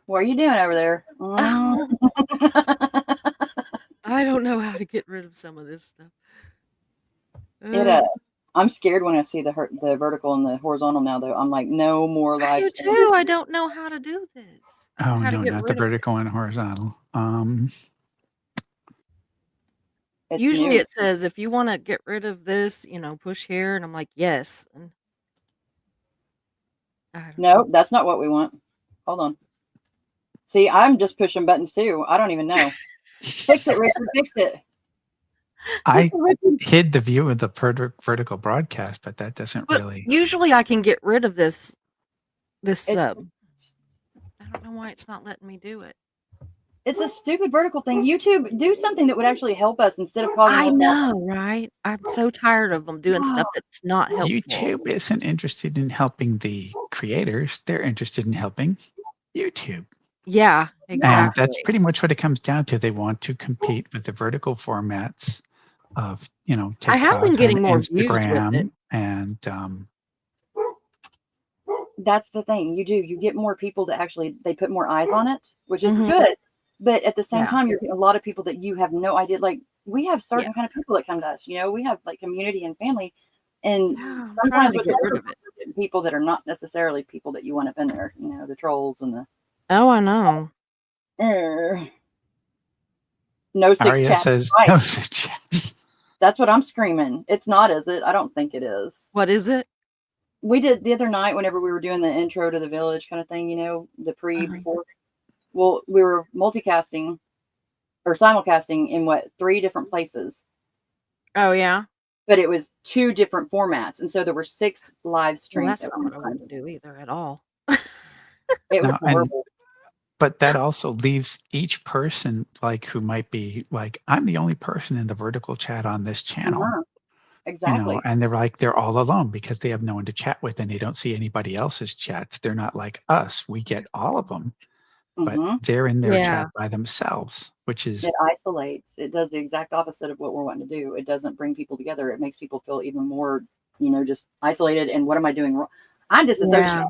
What are you doing over there? I don't know how to get rid of some of this stuff. It Uh, I'm scared when I see the vertical and the horizontal now though. I'm like, no more I live do stream. too. I don't know how to do this. Oh How to no, get not the rid of it. vertical and horizontal. It's Usually new. it says if you want to get rid of this, push here, and I'm like, yes. And I don't know. No, that's not what we want. Hold on. See, I'm just pushing buttons too. I don't even know. Fix it, Richard. Fix it. I hid the view of the vertical broadcast, but that doesn't But really. usually I can get rid of this It's, sub. I don't know why it's not letting me do it. it's a stupid vertical thing. YouTube, do something that would actually help us instead of causing. I know, right? I'm so tired of them doing stuff that's not helpful. YouTube isn't interested in helping the creators. They're interested in helping YouTube. Yeah, exactly. And that's pretty much what it comes down to. They want to compete with the vertical formats of, TikTok I have been getting and more views with it. Instagram and That's the thing. You get more people to actually, they put more eyes on it, which is Mhm. good. But at the same Yeah. time, you're getting a lot of people that you have no idea. Like, we have certain kind of people that come to us. We have like community and family, and Yeah, I'm sometimes trying to you get get rid of it. people that are not necessarily people that you want up in there. The trolls and the Oh, I know. no six Aria chat. says Right. no six chats. That's what I'm screaming. It's not, is it? I don't think it is. What is it? We did the other night whenever we were doing the intro to the village kind of thing, the before. Well, we were multicasting or simulcasting in 3 different places. Oh, yeah. But it was 2 different formats. And so there were 6 live streams. Well, that's not what I want to do either at all. It was horrible. But that also leaves each person who might be like, I'm the only person in the vertical chat on this channel. Exactly. And they're all alone because they have no one to chat with and they don't see anybody else's chats. They're not like us. We get all of them, but they're in their chat by themselves, which is. It isolates. It does the exact opposite of what we're wanting to do. It doesn't bring people together. It makes people feel even more, just isolated. And what am I doing wrong? I'm disassociated.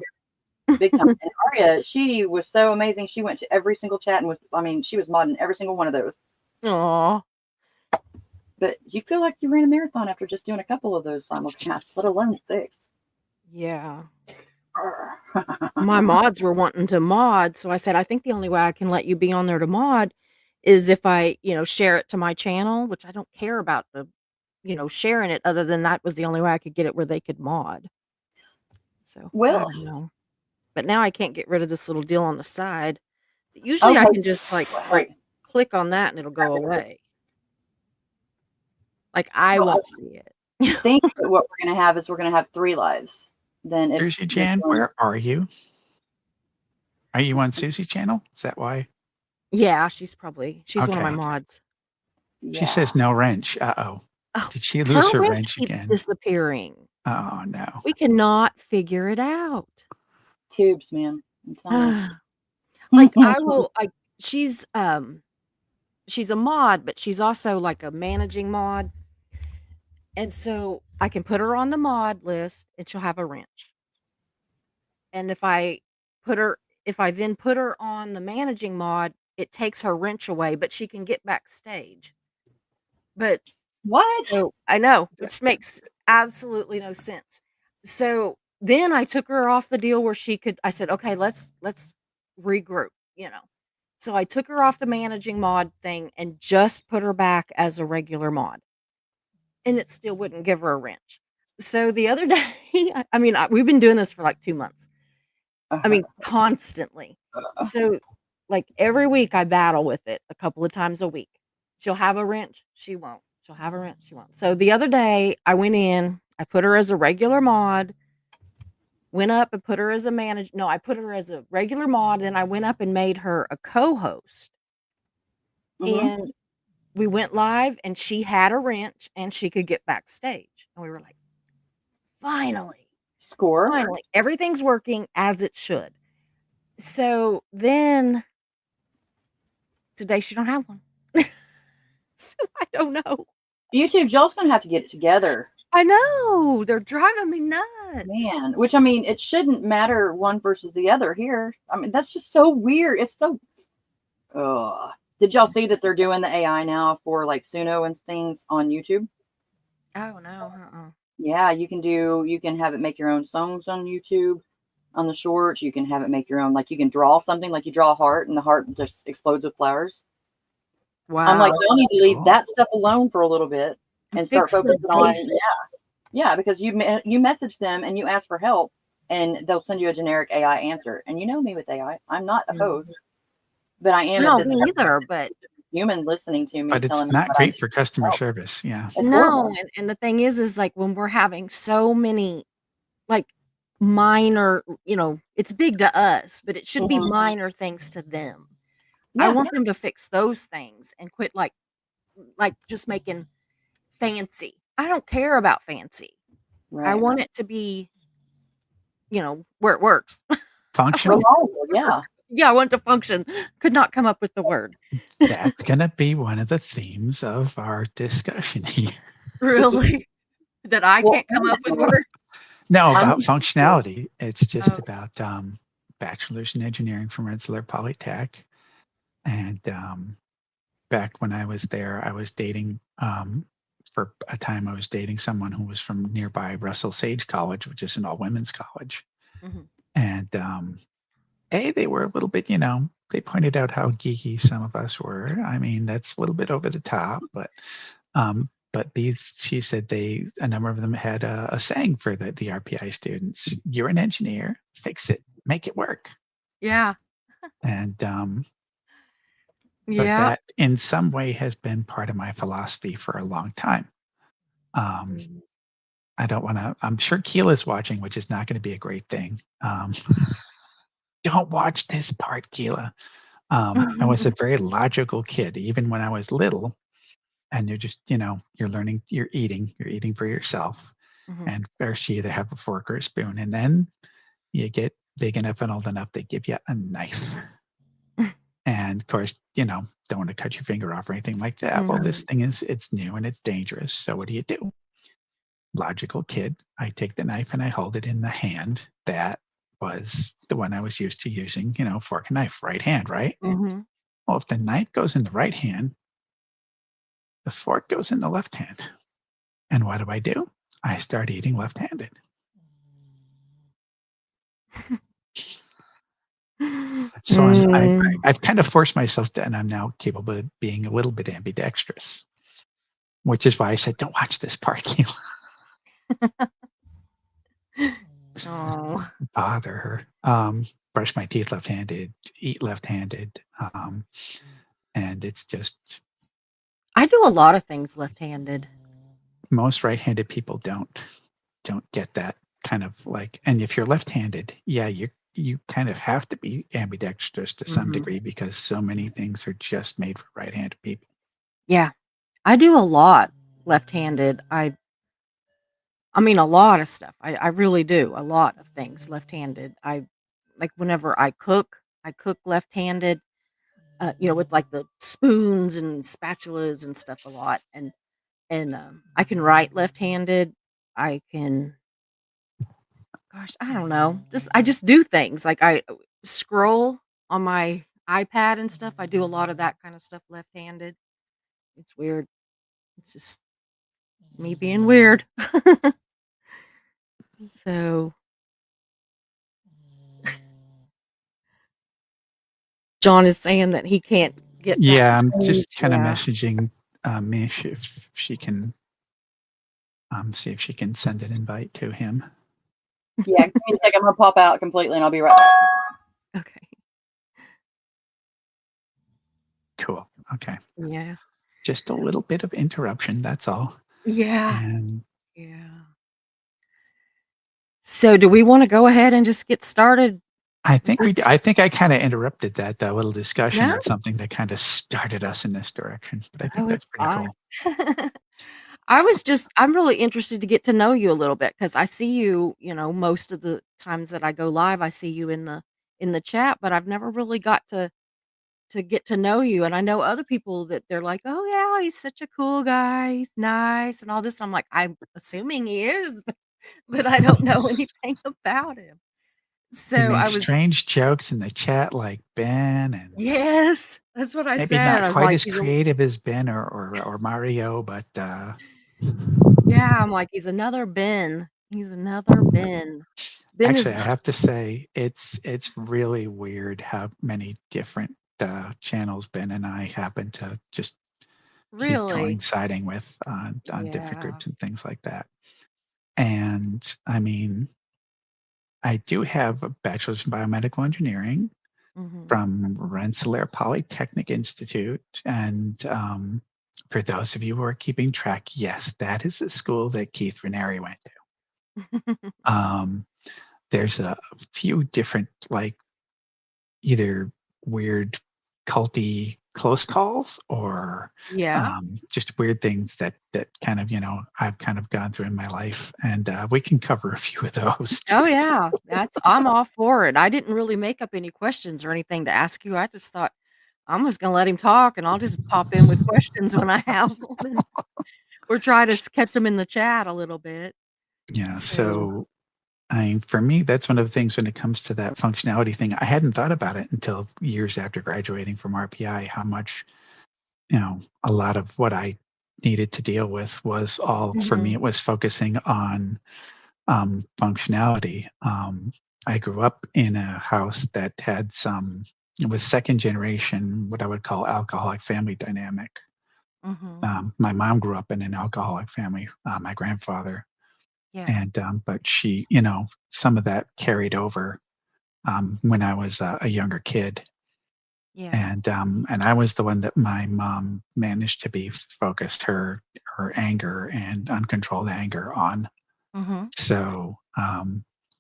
Big time. And Aria, she was so amazing. She went to every single chat and she was modding every single one of those. Aww. But you feel like you ran a marathon after just doing a couple of those simulcasts, let alone 6. Yeah. My mods were wanting to mod, so I said, I think the only way I can let you be on there to mod is if I, share it to my channel, which I don't care about the, sharing it. Other than that was the only way I could get it where they could mod. So, I don't know. But now I can't get rid of this little deal on the side. Usually I can just click on that and it'll go away. Like I won't see it. I think that what we're going to have is we're going to have 3 lives. Then Susie Jan, where are you? Are you on Susie channel? Is that why? Yeah, she's one of my mods. She says no wrench. Uh-oh. Did she lose her wrench keeps again? Disappearing. Oh no. We cannot figure it out. Tubes, man. Like she's a mod, but she's also like a managing mod. And so I can put her on the mod list and she'll have a wrench. And if I then put her on the managing mod, it takes her wrench away, but she can get backstage. But what? So I know, which makes absolutely no sense. So then I took her off the deal where I said, okay, let's regroup, So I took her off the managing mod thing and just put her back as a regular mod. And it still wouldn't give her a wrench. So the other day, we've been doing this for like 2 months. Constantly. So like every week I battle with it a couple of times a week. She'll have a wrench, she won't. She'll have a wrench, she won't. So the other day I went in, I put her as a regular mod, went up and put her as a manager. No, I put her as a regular mod, and I went up and made her a co-host. And we went live and she had a wrench and she could get backstage. And we were like, finally. Finally. Everything's working as it should. So then today she don't have one. So I don't know. YouTube, y'all's gonna have to get it together. I know. They're driving me nuts. What? Man, which I mean, it shouldn't matter one versus the other here. I mean, that's just so weird. It's so. Did y'all see that they're doing the AI now for like Suno and things on YouTube? Oh no. Yeah, you can have it make your own songs on YouTube on the shorts. You can have it make your own, like you can draw something, like you draw a heart and the heart just explodes with flowers. I'm like, Wow. y'all need to leave Cool. that stuff alone for a little bit and start Fix the focusing on, basics. yeah, because you message them and you ask for help and they'll send you a generic AI answer. And you know me with AI, I'm not opposed, but I am if No, it's me either, but human listening to me, But it's telling me not what I great need for customer help. service. Yeah. It's no, horrible. and the thing is like when we're having so many like minor, it's big to us, but it should be Mhm. minor things to them. I Yeah, want them to fix those things and quit like just making fancy. I don't care about fancy. I right. want it to be, where it works. Functional. Reliable, yeah. Yeah, I want it to function. Could not come up with the word. That's going to be one of the themes of our discussion here. Really? That I Well, can't come up with words? No, I'm about functionality. It's just Oh, about bachelor's in engineering from Rensselaer Polytech. And back when I was there, I was dating, for a time, I was dating someone who was from nearby Russell Sage College, which is an all women's college. mhm. And they were a little bit, they pointed out how geeky some of us were. I mean, that's a little bit over the top, but she said a number of them had a saying for the RPI students: "You're an engineer, fix it, make it work." Yeah. And but Yeah. that in some way has been part of my philosophy for a long time. Um, Mhm. I don't want to. I'm sure Keela's watching, which is not going to be a great thing. Don't watch this part, Keela. I was a very logical kid, even when I was little. And you're just, you're learning, you're eating for yourself. Mhm. And first you either have a fork or a spoon, and then you get big enough and old enough, they give you a knife. And of course, don't want to cut your finger off or anything like that. Well, this Mhm. thing it's new and it's dangerous. So what do? Logical kid. I take the knife and I hold it in the hand that was the one I was used to using, fork and knife, right hand, right? Mhm. Well, if the knife goes in the right hand, the fork goes in the left hand. And what do? I start eating left-handed. So Mm. I've kind of forced myself to, and I'm now capable of being a little bit ambidextrous, which is why I said, don't watch this part, Keila. Oh. Bother her. Brush my teeth left-handed, eat left-handed. And it's just I do a lot of things left-handed. most right-handed people don't get that kind of like, and if you're left-handed, yeah, you kind of have to be ambidextrous to some Mhm. degree because so many things are just made for right-handed people. Yeah. I do a lot left-handed. I mean, a lot of stuff. I really do. A lot of things left-handed. Like whenever I cook left-handed, with like the spoons and spatulas and stuff a lot. And I can write left-handed. I can, gosh, I don't know. I just do things. Like I scroll on my iPad and stuff. I do a lot of that kind of stuff left-handed. It's weird. It's just me being weird. So John is saying that he can't get Yeah, I'm backstage. just kind of Yeah. messaging Mish if she can see if she can send an invite to him. Yeah, give me a second. I'm gonna pop out completely and I'll be right back. Okay. Cool. Okay. Yeah. Just a little bit of interruption, that's all. Yeah. And Yeah. So do we want to go ahead and just get started? I think This- I think I kind of interrupted that little discussion No? on something that kind of started us in this direction, but I think Oh, that's it's pretty fine. cool. I'm really interested to get to know you a little bit because I see you, most of the times that I go live, I see you in the chat, but I've never really got to get to know you. And I know other people that they're like, "Oh yeah, he's such a cool guy. He's nice and all this." I'm like, I'm assuming he is, but I don't know anything about him. So He I makes was strange jokes in the chat like Ben, and yes, that's what I maybe said. not I was quite like, as he's a creative as Ben or Mario, but yeah, I'm like, he's another Ben. He's another Ben. Ben actually, is I have to say it's really weird how many different channels Ben and I happen to just keep really coinciding with on different yeah. groups and things like that. And I mean, I do have a bachelor's in biomedical engineering Mhm. from Rensselaer Polytechnic Institute. And for those of you who are keeping track, yes, that is the school that Keith Raniere went to. There's a few different, like, either weird culty close calls or Yeah. just weird things that kind of, I've kind of gone through in my life. And we can cover a few of those. Oh, yeah. I'm all for it. I didn't really make up any questions or anything to ask you. I just thought, I'm just gonna let him talk, and I'll just pop in with questions when I have them, and or try to catch them in the chat a little bit. Yeah. So So for me, that's one of the things when it comes to that functionality thing. I hadn't thought about it until years after graduating from RPI, how much, a lot of what I needed to deal with was all, for me, mhm. it was focusing on functionality. I grew up in a house that had it was second generation, what I would call alcoholic family dynamic. Mhm. My mom grew up in an alcoholic family, my grandfather, Yeah. and but she, some of that carried over when I was a younger kid, Yeah. and I was the one that my mom managed to be focused her anger and uncontrolled anger on. Mhm. So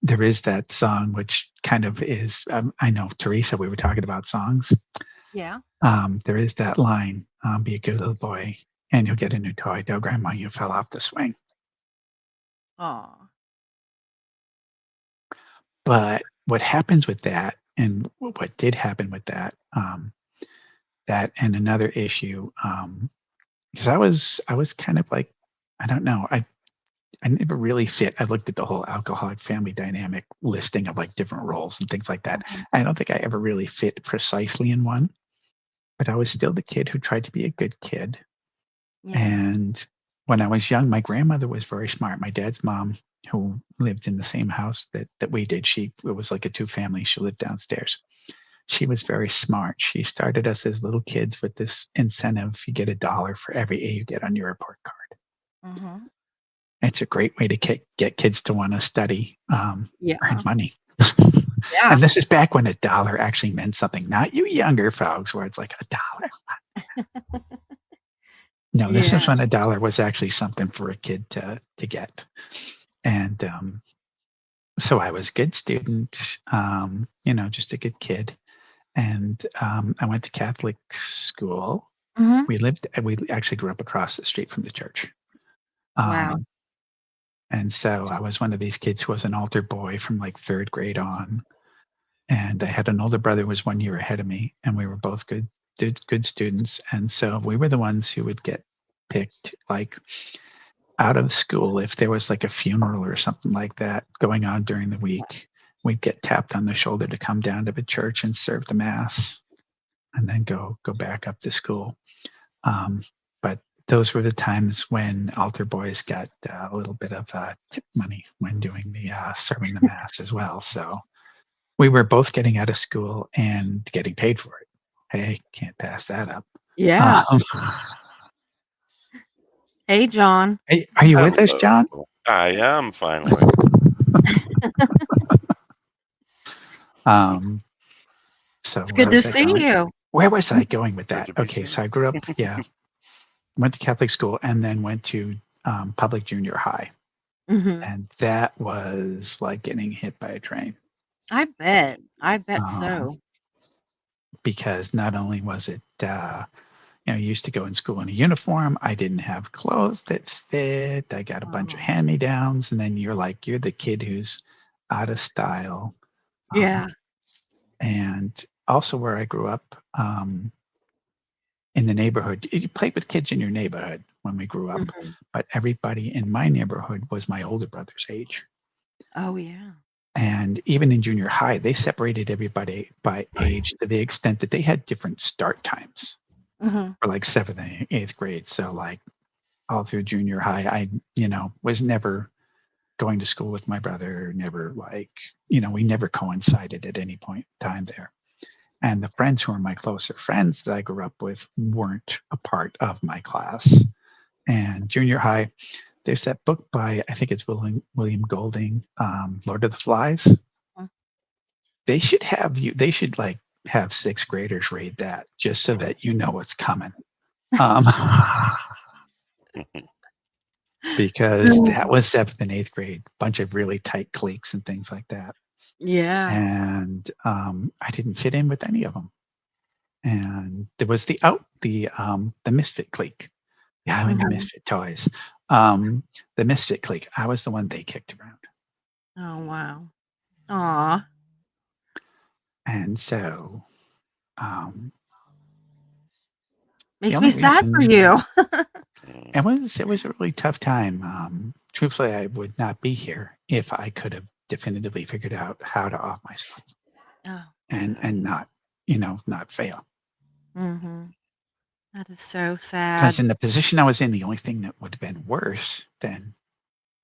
there is that song, which kind of is. I know, Teresa, we were talking about songs. Yeah. There is that line: "Be a good little boy, and you'll get a new toy. Tell grandma you fell off the swing." Aw. But what happens with that, and what did happen with that, that and another issue, because I was kind of like, I don't know, I never really fit. I looked at the whole alcoholic family dynamic listing of like different roles and things like that. Mhm. I don't think I ever really fit precisely in one, but I was still the kid who tried to be a good kid. Yeah. And when I was young, my grandmother was very smart. My dad's mom, who lived in the same house that we did, it was like a two family. She lived downstairs. She was very smart. She started us as little kids with this incentive: you get $1 for every A you get on your report card. Mhm. It's a great way to get kids to want to study, earn Yeah. money. Yeah. And this is back when $1 actually meant something, not you younger folks, where it's like $1. No, this is Yeah. when $1 was actually something for a kid to get. And so I was a good student, just a good kid. And I went to Catholic school. Mhm. We actually grew up across the street from the church. Wow. Um, and so I was one of these kids who was an altar boy from like third grade on. And I had an older brother who was 1 year ahead of me, and we were both good students. And so we were the ones who would get picked, like, out of school if there was like a funeral or something like that going on during the week. We'd get tapped on the shoulder to come down to the church and serve the mass, and then go back up to school. But those were the times when altar boys got a little bit of tip money when doing the serving the mass as well. So we were both getting out of school and getting paid for it. Hey, can't pass that up. Yeah. Um, Hey, John. hey, are you with us, Hello. John? I am finally. Um, so It's where good to was I see going? you. Where was I going with Good that? to be Okay, seen. so I grew up, yeah, went to Catholic school and then went to public junior high. Mhm. And that was like getting hit by a train. I bet. I bet Um, so. because not only was it, used to go in school in a uniform. I didn't have clothes that fit. I got a bunch of Oh. hand-me-downs, and then you're the kid who's out of style. Yeah. And also where I grew up, in the neighborhood, you played with kids in your neighborhood. when we grew up, Mhm. but everybody in my neighborhood was my older brother's age. Oh, yeah. And even in junior high, they separated everybody by age to the extent that they had different start times Mhm. for like 7th and 8th grade. So like all through junior high, I, was never going to school with my brother, never like, we never coincided at any point in time there. And the friends who were my closer friends that I grew up with weren't a part of my class. And junior high, there's that book by, I think it's William Golding, Lord of the Flies. Mm. They should like have 6th graders read that just so that you know what's coming. Um, because that was 7th and 8th grade, bunch of really tight cliques and things like that. Yeah. And I didn't fit in with any of them. And there was the Misfit clique. Yeah, and the Mhm. Misfit toys. The Misfit clique. I was the one they kicked around. Oh, wow. Aw. And so um, the Makes me only sad for reason you. it was a really tough time. Truthfully, I would not be here if I could have definitively figured out how to off myself Oh. and not, not fail. Mhm. That is so Because sad. in the position I was in, the only thing that would have been worse than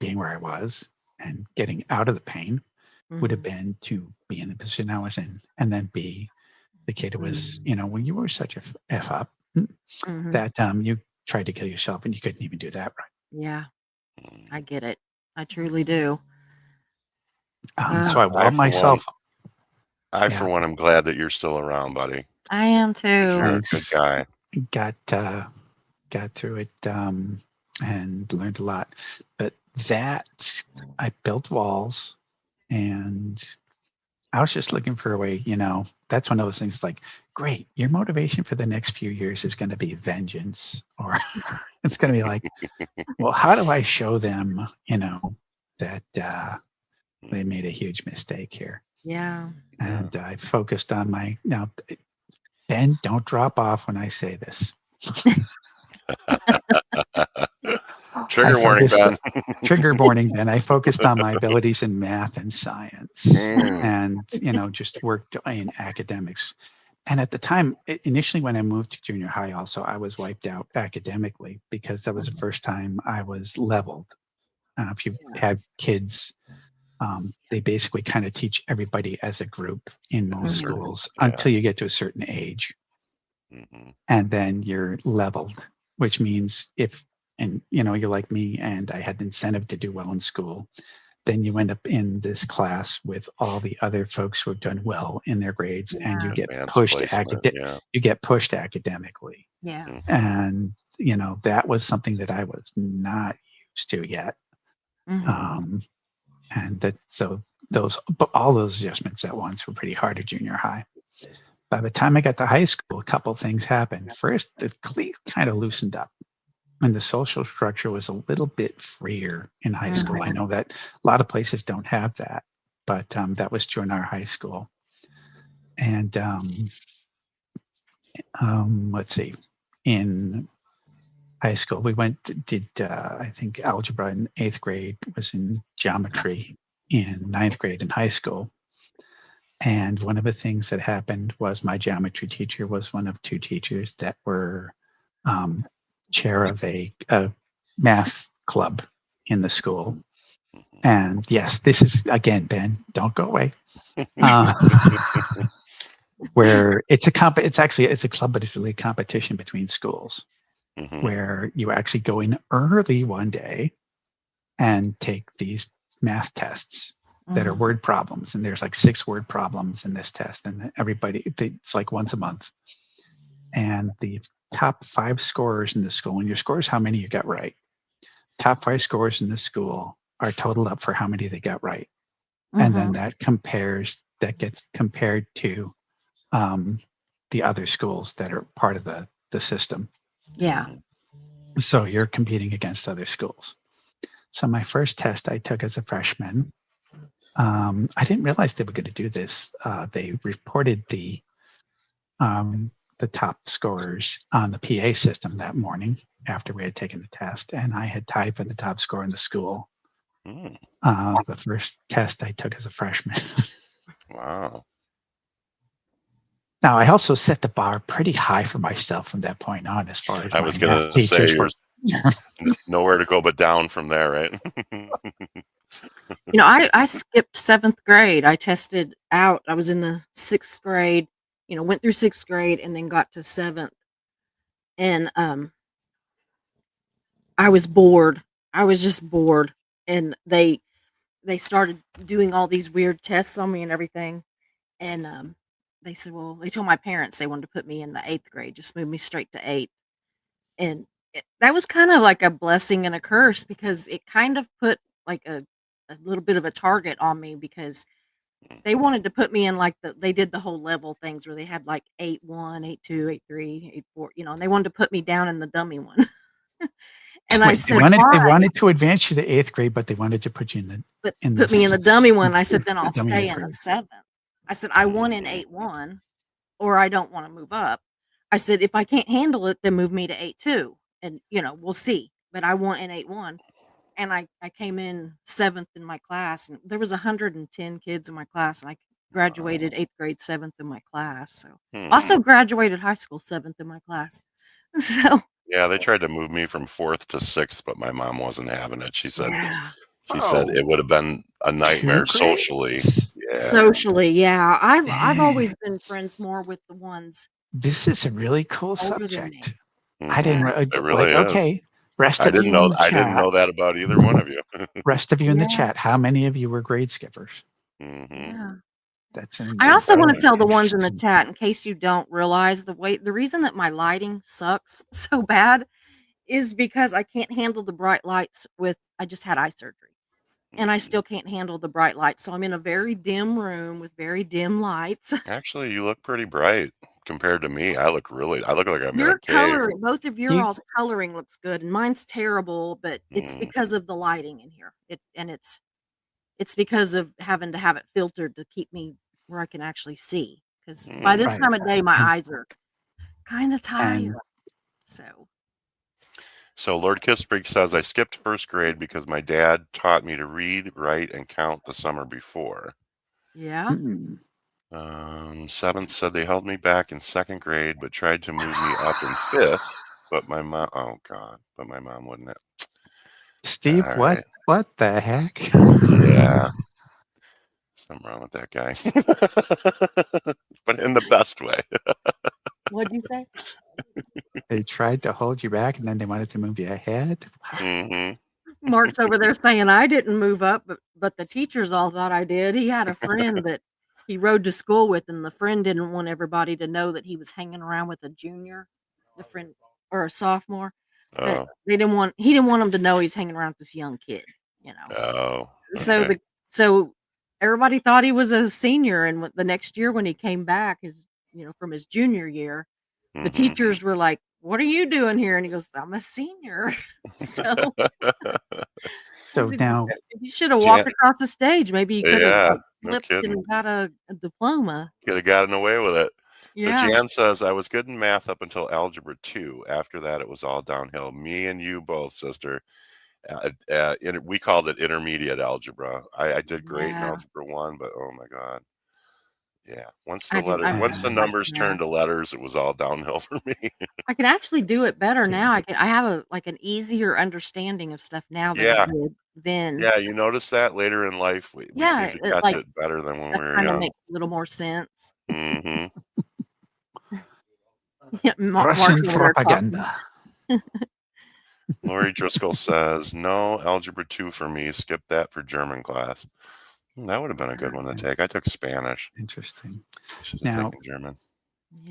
being where I was and getting out of the pain would have Mhm. been to be in the position I was in and then be the kid who was, when you were such a F up Mhm. that you tried to kill yourself and you couldn't even do that right. Yeah, I get it. I truly do. So I I walled for one, myself. I Yeah, for one am glad that you're still around, buddy. I am 'Cause too. you're I a good guy. got through it and learned a lot. But I built walls and I was just looking for a way, that's one of those things like, great, your motivation for the next few years is going to be vengeance, or it's going to be like, well, how do I show them, that they made a huge mistake here? Yeah. Yeah. And I focused on now, Ben, don't drop off when I say this. Trigger warning, Ben. Trigger warning, Ben. I focused on my abilities in math and science and, just worked in academics. And at the time, initially when I moved to junior high, also, I was wiped out academically because that was the first time I was leveled. If you've had kids, they basically kind of teach everybody as a group in most Mhm. schools Yeah. until you get to a certain age. Mhm. And then you're leveled, which means you're like me and I had the incentive to do well in school, then you end up in this class with all the other folks who have done well in their grades and you Yeah. get Advanced pushed placement. Yeah. academically. Yeah. Mhm. And that was something that I was not used to yet. Mhm. Um, and that so but all those adjustments at once were pretty hard at junior high. By the time I got to high school, a couple of things happened. First, the clique kind of loosened up and the social structure was a little bit freer in high school. I Mhm. know that a lot of places don't have that, but that was true in our high school. And let's see, in high school, we did I think algebra in 8th grade, was in geometry in 9th grade in high school. And one of the things that happened was my geometry teacher was one of 2 teachers that were chair of a math club in the school. And yes, this is again, Ben, don't go away. Uh, where it's a club, but it's really a competition between schools Mhm. where you actually go in early one day and take these math tests that are Mhm. word problems. And there's like 6 word problems in this test. And it's like once a month. And the top 5 scorers in the school, and your score is how many you got right. Top 5 scorers in the school are totaled up for how many they got right. And then Mhm. that gets compared to the other schools that are part of the system. Yeah. So you're competing against other schools. So my first test I took as a freshman, I didn't realize they were going to do this. They reported the the top scorers on the PA system that morning after we had taken the test, and I had tied for the top score in the school. Mm, The first test I took as a freshman. wow. Now, I also set the bar pretty high for myself from that point on, as far as I my was math gonna say teachers were. there's nowhere to go but down from there, right? I skipped 7th grade. I tested out. I was in the 6th grade, went through 6th grade and then got to 7th. And I was bored. I was just bored. And they started doing all these weird tests on me and everything. And they said, well, they told my parents they wanted to put me in the 8th grade, just move me straight to 8th. And that was kind of like a blessing and a curse, because it kind of put like a little bit of a target on me, because they wanted to put me in like they did the whole level things where they had like 8-1, 8-2, 8-3, 8-4, and they wanted to put me down in the dummy one. And I Wait, said, they why? wanted to advance you to 8th grade, but they wanted to put you in But the put me in the dummy one. I said, then the I'll dummy stay 8th in the grade. 7th. I said, I want in 8-1, or I don't want to move up. I said, if I can't handle it, then move me to 8-2, and we'll see. But I want in 8-1. And I came in 7th in my class, and there was 110 kids in my class, and I graduated 8th grade 7th in my class. So also graduated high school 7th in my class. So Yeah, they tried to move me from 4th to 6th, but my mom wasn't having it. She said yeah. it would have been a nightmare 2 grades? socially. Yeah. Socially, yeah. I've always been friends more with the ones This is a really cool older than me. subject. Mhm. I didn't It really is. okay. Rest I of you didn't in know the I didn't chat. know that about either one of you. Rest of you in the Yeah. chat. How many of you were grade skippers? Mhm. Yeah. That's I also want to incredibly tell the ones in the interesting. chat, in case you don't realize, the reason that my lighting sucks so bad is because I can't handle the bright lights. I just had eye surgery, and I still can't handle the bright lights. So I'm in a very dim room with very dim lights. Actually, you look pretty bright compared to me. I look like I'm in a Your cave. coloring, both of your You- all's coloring looks good, and mine's terrible, but it's Mm. because of the lighting in here. It's because of having to have it filtered to keep me where I can actually see. Because by this Right. time of day, my And- eyes are kind of tired. So So Lord Kissbreak says I skipped 1st grade because my dad taught me to read, write, and count the summer before. yeah. Mm. 7th said they held me back in 2nd grade, but tried to move me up in 5th. But my mom, but my mom wouldn't. Steve, All what? right. What the heck? Yeah. Something wrong with that guy. But in the best way. What'd you say? They tried to hold you back, and then they wanted to move you ahead. Hmm. Mark's over there saying I didn't move up, but the teachers all thought I did. He had a friend that he rode to school with, and the friend didn't want everybody to know that he was hanging around with a junior, the friend, or a sophomore. That Oh. he didn't want them to know he's hanging around with this young kid. Oh. So Okay. so everybody thought he was a senior, and the next year when he came back, from his junior year, the Mhm. teachers were like, "What are you doing here?" And he goes, "I'm a senior." So So now, he should have walked Jan- across the stage. Maybe he could have Yeah, no slipped kidding. and got a diploma. Could have gotten away with it. So Yeah. Jan says, I was good in math up until algebra 2. After that, it was all downhill. Me and you both, sister. We called it intermediate algebra. I did great in Yeah. algebra 1, but oh my God. Yeah. Once I the like numbers math. turned to letters, it was all downhill for me. I can actually do it better now. I have an easier understanding of stuff now than Yeah. I did then. Yeah, you notice that later in life, we Yeah, seem to catch it better than when stuff we were kinda young. makes a little more sense. Hmm. Yeah, Mark's Russian over there talking. propaganda. Lori Driscoll says, no, algebra 2 for me. Skip that for German class. That would have been a good one to take. I took Spanish. Interesting. Should have Now, taken German.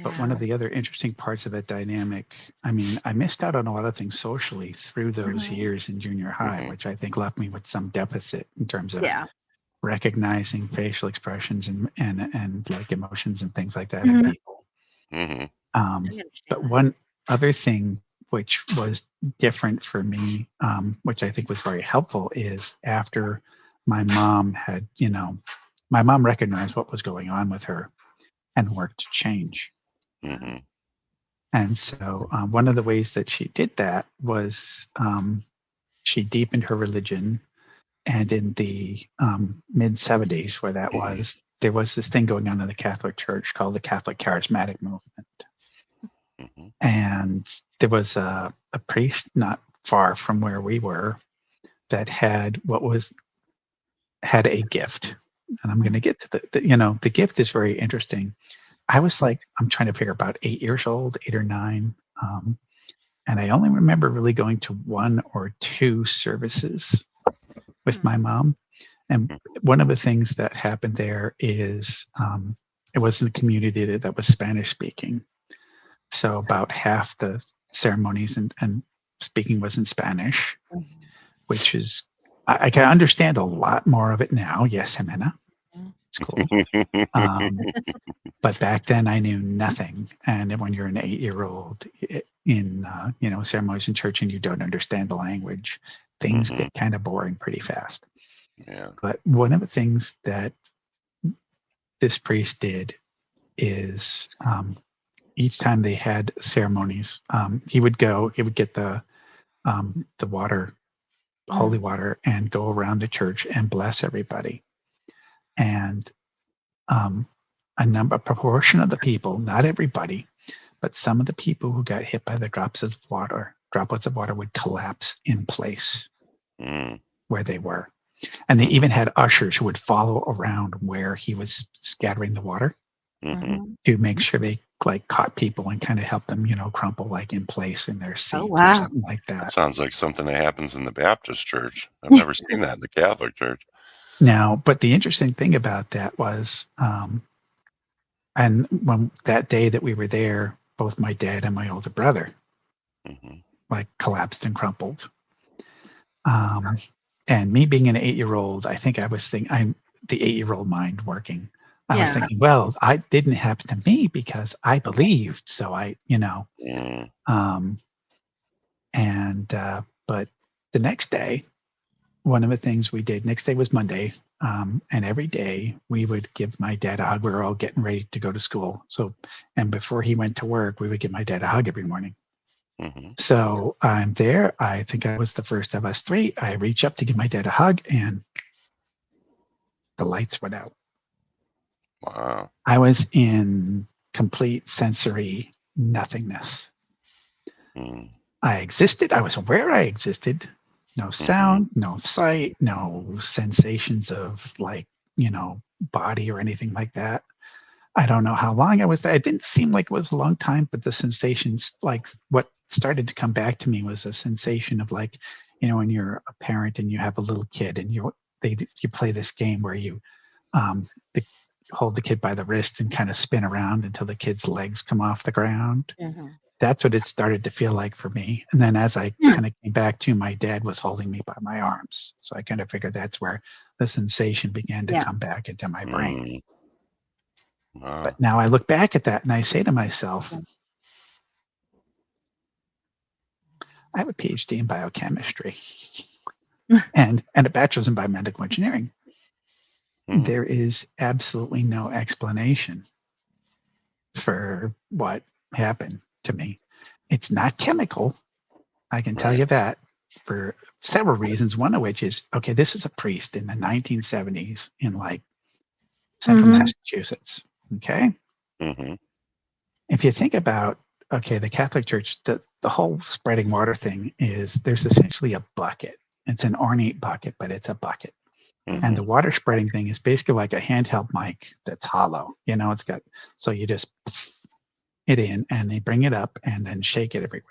but one of the other interesting parts of that dynamic, I mean, I missed out on a lot of things socially through those years in junior high, Mhm. which I think left me with some deficit in terms of Yeah. recognizing facial expressions and like emotions and things like that Mhm. in people. Hmm. I But understand that. one other thing which was different for me, which I think was very helpful, is after my mom had, my mom recognized what was going on with her and worked to change. Hmm. And so one of the ways that she did that was she deepened her religion. And in the mid 70s, where that was, there was this thing going on in the Catholic Church called the Catholic Charismatic Movement. Mhm. And there was a priest not far from where we were that had a gift. And I'm going to get to the gift is very interesting. I was like, I'm trying to figure about 8 years old, 8 or 9. And I only remember really going to 1 or 2 services with my mom. And one of the things that happened there is it was in a community that was Spanish speaking. So about half the ceremonies and speaking was in Spanish, which is, I can understand a lot more of it now. Yes, Jimena. It's cool. But back then I knew nothing. And when you're an 8-year-old in ceremonies in church and you don't understand the language, things get kind of boring pretty fast. Yeah. But one of the things that this priest did is each time they had ceremonies, he would get the water, holy water, and go around the church and bless everybody. And a proportion of the people, not everybody, but some of the people who got hit by the droplets of water would collapse in place where they were. And they even had ushers who would follow around where he was scattering the water to make sure they caught people and kind of help them, crumple in place in their seats or something like that. That sounds like something that happens in the Baptist church. I've never seen that in the Catholic church. Now, but the interesting thing about that was, and when that day that we were there, both my dad and my older brother collapsed and crumpled. And me being an 8-year-old, I think I was thinking, I'm the 8-year-old mind working. I was thinking, well, I didn't happen to me because I believed. So but the next day, one of the things we did, next day was Monday. And every day we would give my dad a hug. We were all getting ready to go to school. And before he went to work, we would give my dad a hug every morning. So I'm there. I think I was the first of us 3. I reach up to give my dad a hug and the lights went out. Wow. I was in complete sensory nothingness. I existed. I was aware I existed. No sound, no sight, no sensations of body or anything like that. I don't know how long I was there. It didn't seem like it was a long time, but the sensations, what started to come back to me was a sensation of when you're a parent and you have a little kid and you play this game where you hold the kid by the wrist and kind of spin around until the kid's legs come off the ground. That's what it started to feel like for me. And then as I kind of came back to, my dad was holding me by my arms. So I kind of figured that's where the sensation began to come back into my brain. Wow. But now I look back at that and I say to myself, I have a PhD in biochemistry and a bachelor's in biomedical engineering. There is absolutely no explanation for what happened to me. It's not chemical. I can tell you that for several reasons. One of which is, okay, this is a priest in the 1970s in central Massachusetts. Okay. If you think about, the Catholic Church, the whole spreading water thing is there's essentially a bucket. It's an ornate bucket, but it's a bucket. And the water spreading thing is basically like a handheld mic that's hollow. It's got, so you just it in and they bring it up and then shake it everywhere.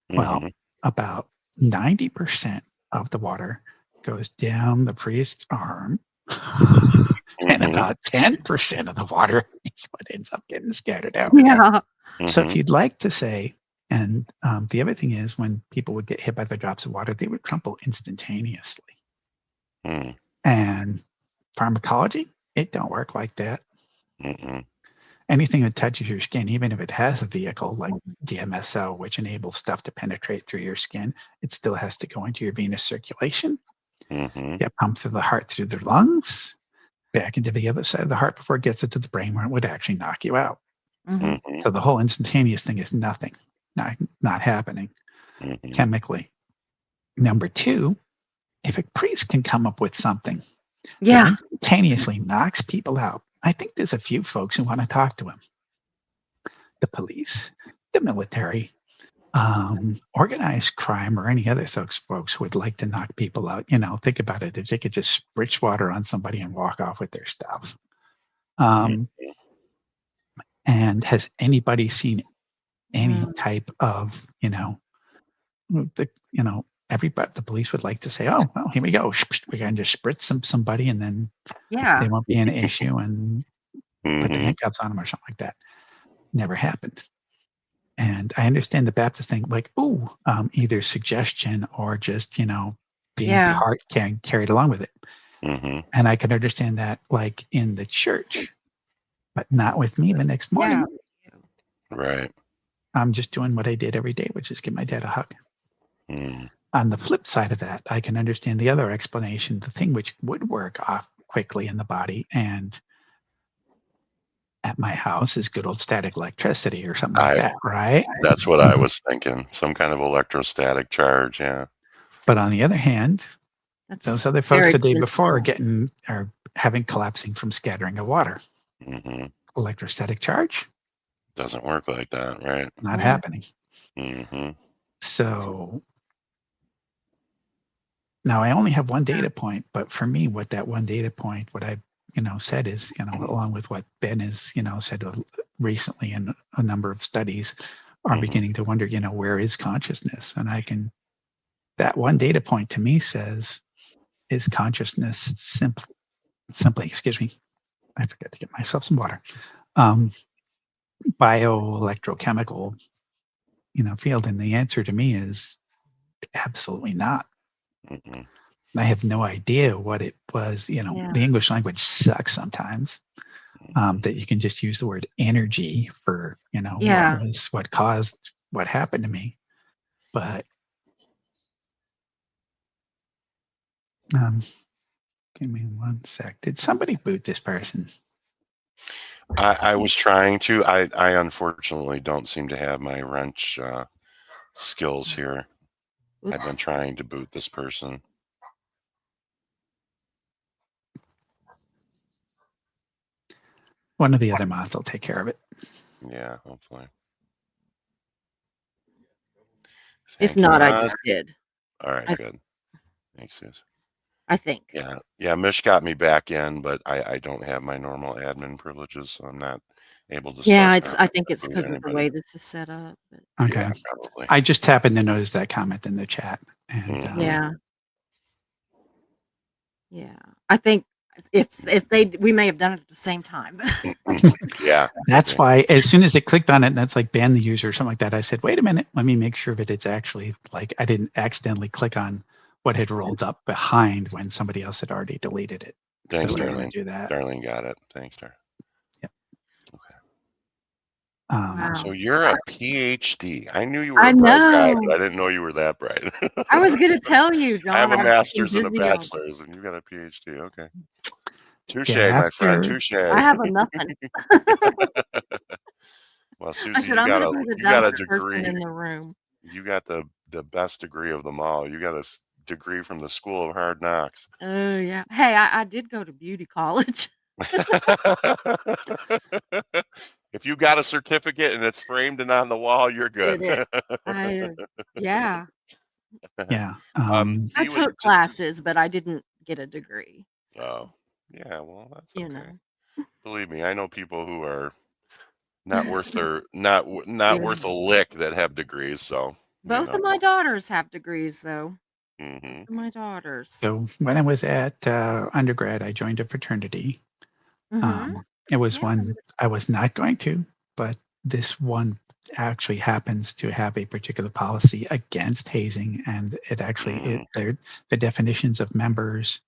Well, about 90% of the water goes down the priest's arm and about 10% of the water is what ends up getting scattered out. So if you'd like to say, and the other thing is when people would get hit by the drops of water, they would crumple instantaneously. And pharmacology, it don't work like that. Anything that touches your skin, even if it has a vehicle like DMSO, which enables stuff to penetrate through your skin, it still has to go into your venous circulation, get pumped through the heart, through the lungs, back into the other side of the heart before it gets it to the brain where it would actually knock you out. Mhm. Mhm, So the whole instantaneous thing is nothing, not happening mhm. chemically. Number two, if a priest can come up with something that Yeah. instantaneously knocks people out, I think there's a few folks who want to talk to him. The police, the military, organized crime, or any other such folks who would like to knock people out. Think about it. If they could just spritz water on somebody and walk off with their stuff. Um, and has anybody seen any Mm. type of, everybody, the police would like to say, oh, well, here we go. We can just spritz somebody and then Yeah. they won't be an issue and put the Mhm. handcuffs on them or something like that. Never happened. And I understand the Baptist thing, like, either suggestion or just, being Yeah. carried along with it. Mhm. And I can understand that, like, in the church, but not with me the next morning. Yeah. Right. I'm just doing what I did every day, which is give my dad a hug. Mm. On the flip side of that, I can understand the other explanation, the thing which would work off quickly in the body and at my house is good old static electricity or something like I that, right? That's what I was thinking. Some kind of electrostatic charge, yeah. But on the other hand, That's those other folks very the day before coincidental. are having collapsing from scattering of water. Mhm. Electrostatic charge, Doesn't work like that, right? not Yeah. happening. Mhm. So now I only have one data point, but for me, what that one data point, what I said is, along with what Ben has, said recently in a number of studies, are Mhm. beginning to wonder, where is consciousness? And that one data point to me says, is consciousness simply, excuse me, I forgot to get myself some water, bioelectrochemical, field? And the answer to me is absolutely not. Mhm. I have no idea what it was. Yeah. The English language sucks sometimes. That you can just use the word energy for, Yeah. what caused what happened to me. But give me one sec. Did somebody boot this person? I was trying to. I unfortunately don't seem to have my wrench skills here. I've been Oops. trying to boot this person. One of the other mods will take care of it. Yeah, hopefully. If Thank you, not, I Mod. just did. All right, I good. Thanks, Sus. I think. Yeah. Mish got me back in, but I don't have my normal admin privileges, so I'm not able to Yeah, start. I think it's boot because of the anybody. way this is set up. But Okay. Yeah, probably. I just happened to notice that comment in the chat. And yeah. Yeah. I think if we may have done it at the same time. Yeah. that's Yeah. why as soon as I clicked on it, and that's like ban the user or something like that, I said, wait a minute, let me make sure that it's actually like I didn't accidentally click on what had rolled up behind when somebody else had already deleted it. Thanks, So we Darlene. didn't do that. Darlene got it. Thanks, Dar. Yep. Okay. Wow. So you're a PhD. I knew you were I a bright guy, know. but I didn't know you were that bright. I was gonna tell you, I have John. a I've been master's and a busy all day. bachelor's, and you got a PhD. Okay. Touche, Yeah, my friend. after Touche. I have a nothing. Well, I Susie, said you I'm got gonna be the you got a dumbest person degree. in the room. You got the best degree of them all. You got a degree from the School of Hard Knocks. Oh yeah. Hey, I did go to beauty college. If you got a certificate and it's framed and on the wall, you're good. Did it. Yeah. yeah. I you would took just classes, but I didn't get a degree. oh So, yeah, well that's you okay. know. Believe me, I know people who are not worth their not Yeah. worth a lick that have degrees. So Both of my daughters have degrees, though. Mm-hmm. Both of my daughters. So when I was at undergrad, I joined a fraternity. Mm-hmm. It was Yeah. one I was not going to, but this one actually happens to have a particular policy against hazing, and it actually the definitions of members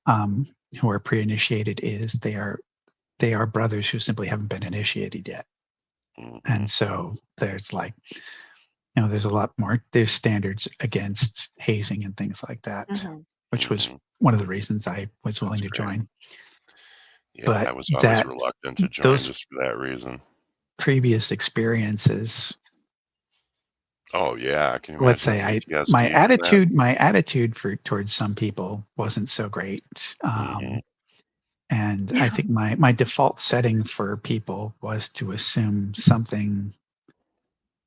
who are pre-initiated is they are brothers who simply haven't been initiated yet. Mm-hmm. And so there's like, there's a lot more, there's standards against hazing and things like that, which was one of the reasons I was willing to join. Yeah, But I was always reluctant to join just for that reason. previous experiences, Oh yeah, can you let's imagine say PTSD from that? my attitude towards some people wasn't so great. Mhm. And I Yeah. think my default setting for people was to assume something,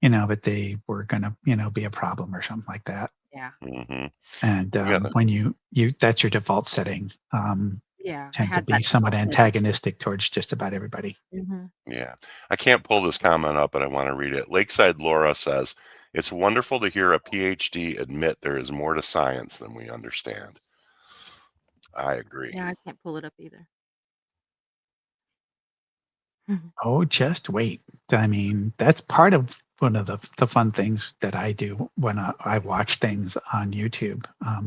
that they were gonna, be a problem or something like that. Yeah. Mhm. And Yeah. when you that's your default setting, Yeah. I tend to had be that somewhat default setting. antagonistic towards just about everybody. Mhm. Yeah. I can't pull this comment up, but I want to read it. Lakeside Laura says, "It's wonderful to hear a PhD admit there is more to science than we understand." I agree. Yeah, I can't pull it up either. Mhm. Oh, just wait. I mean, that's part of one of the fun things that I do when I watch things on YouTube.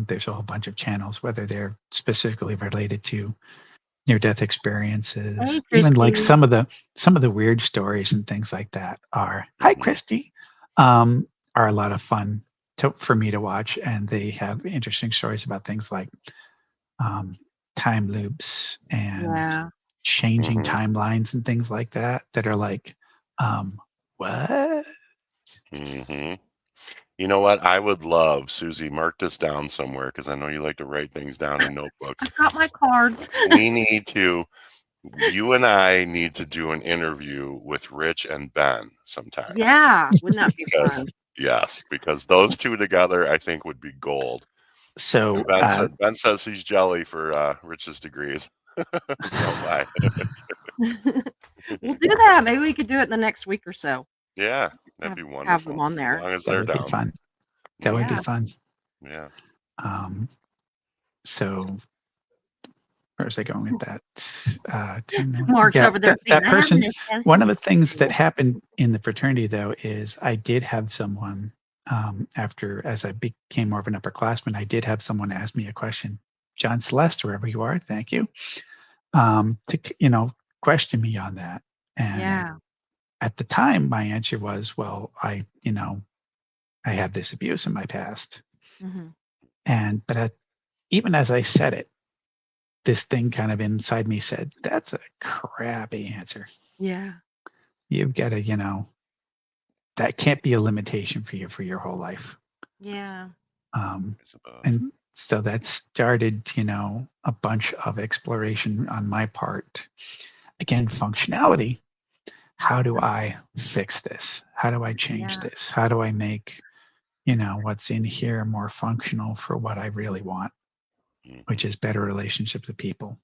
There's a whole bunch of channels, whether they're specifically related to near-death Hey, experiences, even like Christy. some of the weird stories and things like that are. Hi, Mhm. Christy. Are a lot of fun for me to watch, and they have interesting stories about things like um, time loops and Yeah. changing Mhm. timelines and things like that that are like, what? Mhm. You know what? I would love, Susie, mark this down somewhere because I know you like to write things down in notebooks. I've got my cards. We need to, you and I need to do an interview with Rich and Ben sometime Yeah. Wouldn't that be because, fun? yes, because those two together, I think, would be gold. And So, Ben says he's jelly for Rich's degrees. So am I. We'll do that. Maybe we could do it in the next week or so. Yeah, that'd be Have them wonderful on as there. long as that they're would be down. fun. That would be Yeah. Mhm. fun. Yeah. Um, so where was I going with that? Mark's Yeah, over there saying, that I have person. an One of the things that assessment. happened in the fraternity, though, is I did have someone as I became more of an upperclassman, I did have someone ask me a question. John Celeste, wherever you are, thank you. Question me on that. And Yeah. at the time, my answer was, well, I had this abuse in my past. Mhm. But even as I said it, this thing kind of inside me said, that's a crappy answer. Yeah. You've got to, that can't be a limitation for you for your whole life. Yeah. It's above. And so that started, a bunch of exploration on my part. Again, functionality. How do I fix this? How do I change Yeah. this? How do I make, what's in here more functional for what I really want, which Mhm. is better relationships with people?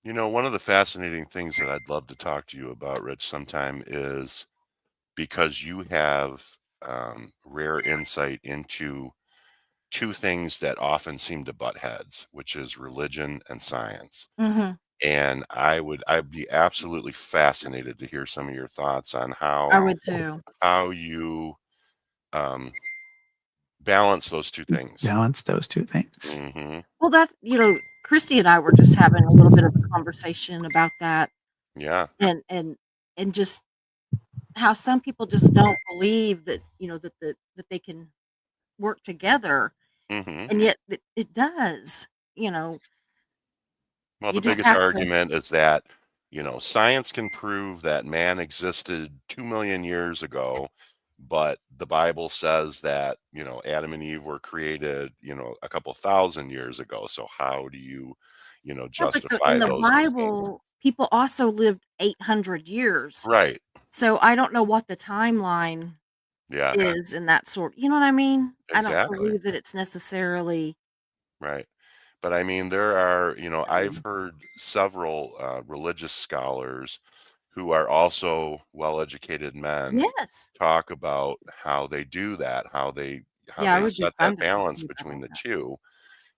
One of the fascinating things that I'd love to talk to you about, Rich, sometime is because you have rare insight into two things that often seem to butt heads, which is religion and science. Mhm. And I'd be absolutely fascinated to hear some of your thoughts on I would too. how you um, balance those two things. Balance those two things. Hmm. Well, Christy and I were just having a little bit of a conversation about that Yeah. and just how some people just don't believe that, that they can work together, Hmm. and yet it does. You know, Well, you the just biggest have to. argument is that, science can prove that man existed 2 million years ago, but the Bible says that, Adam and Eve were created, a couple thousand years ago. So how do you, Yeah, but in justify the those two things? Bible, people also lived 800 years. Right. So I don't know what the timeline Yeah, is in that sort. You know what I mean? I don't exactly. believe that it's necessarily Right. But I mean, there are, the I've same. heard several religious scholars who are also well-educated men Yes. talk about how they do that, how Yeah, it they would be set fun that to talk to balance you about between the that. two.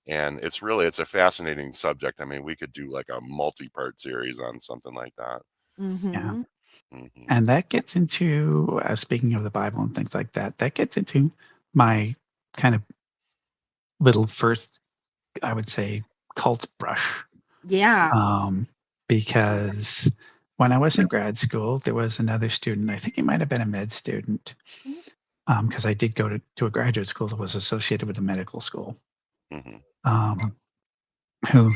And it's a fascinating subject. I mean, we could do like a multi-part series on something like that. Yeah. Mhm. Hmm. And that gets into, speaking of the Bible and things like that, that gets into my kind of little first, I would say, cult brush. Yeah. Because when I was in grad school, there was another student, I think he might have been a med student, Mhm. because I did go to a graduate school that was associated with a medical school, Hmm. who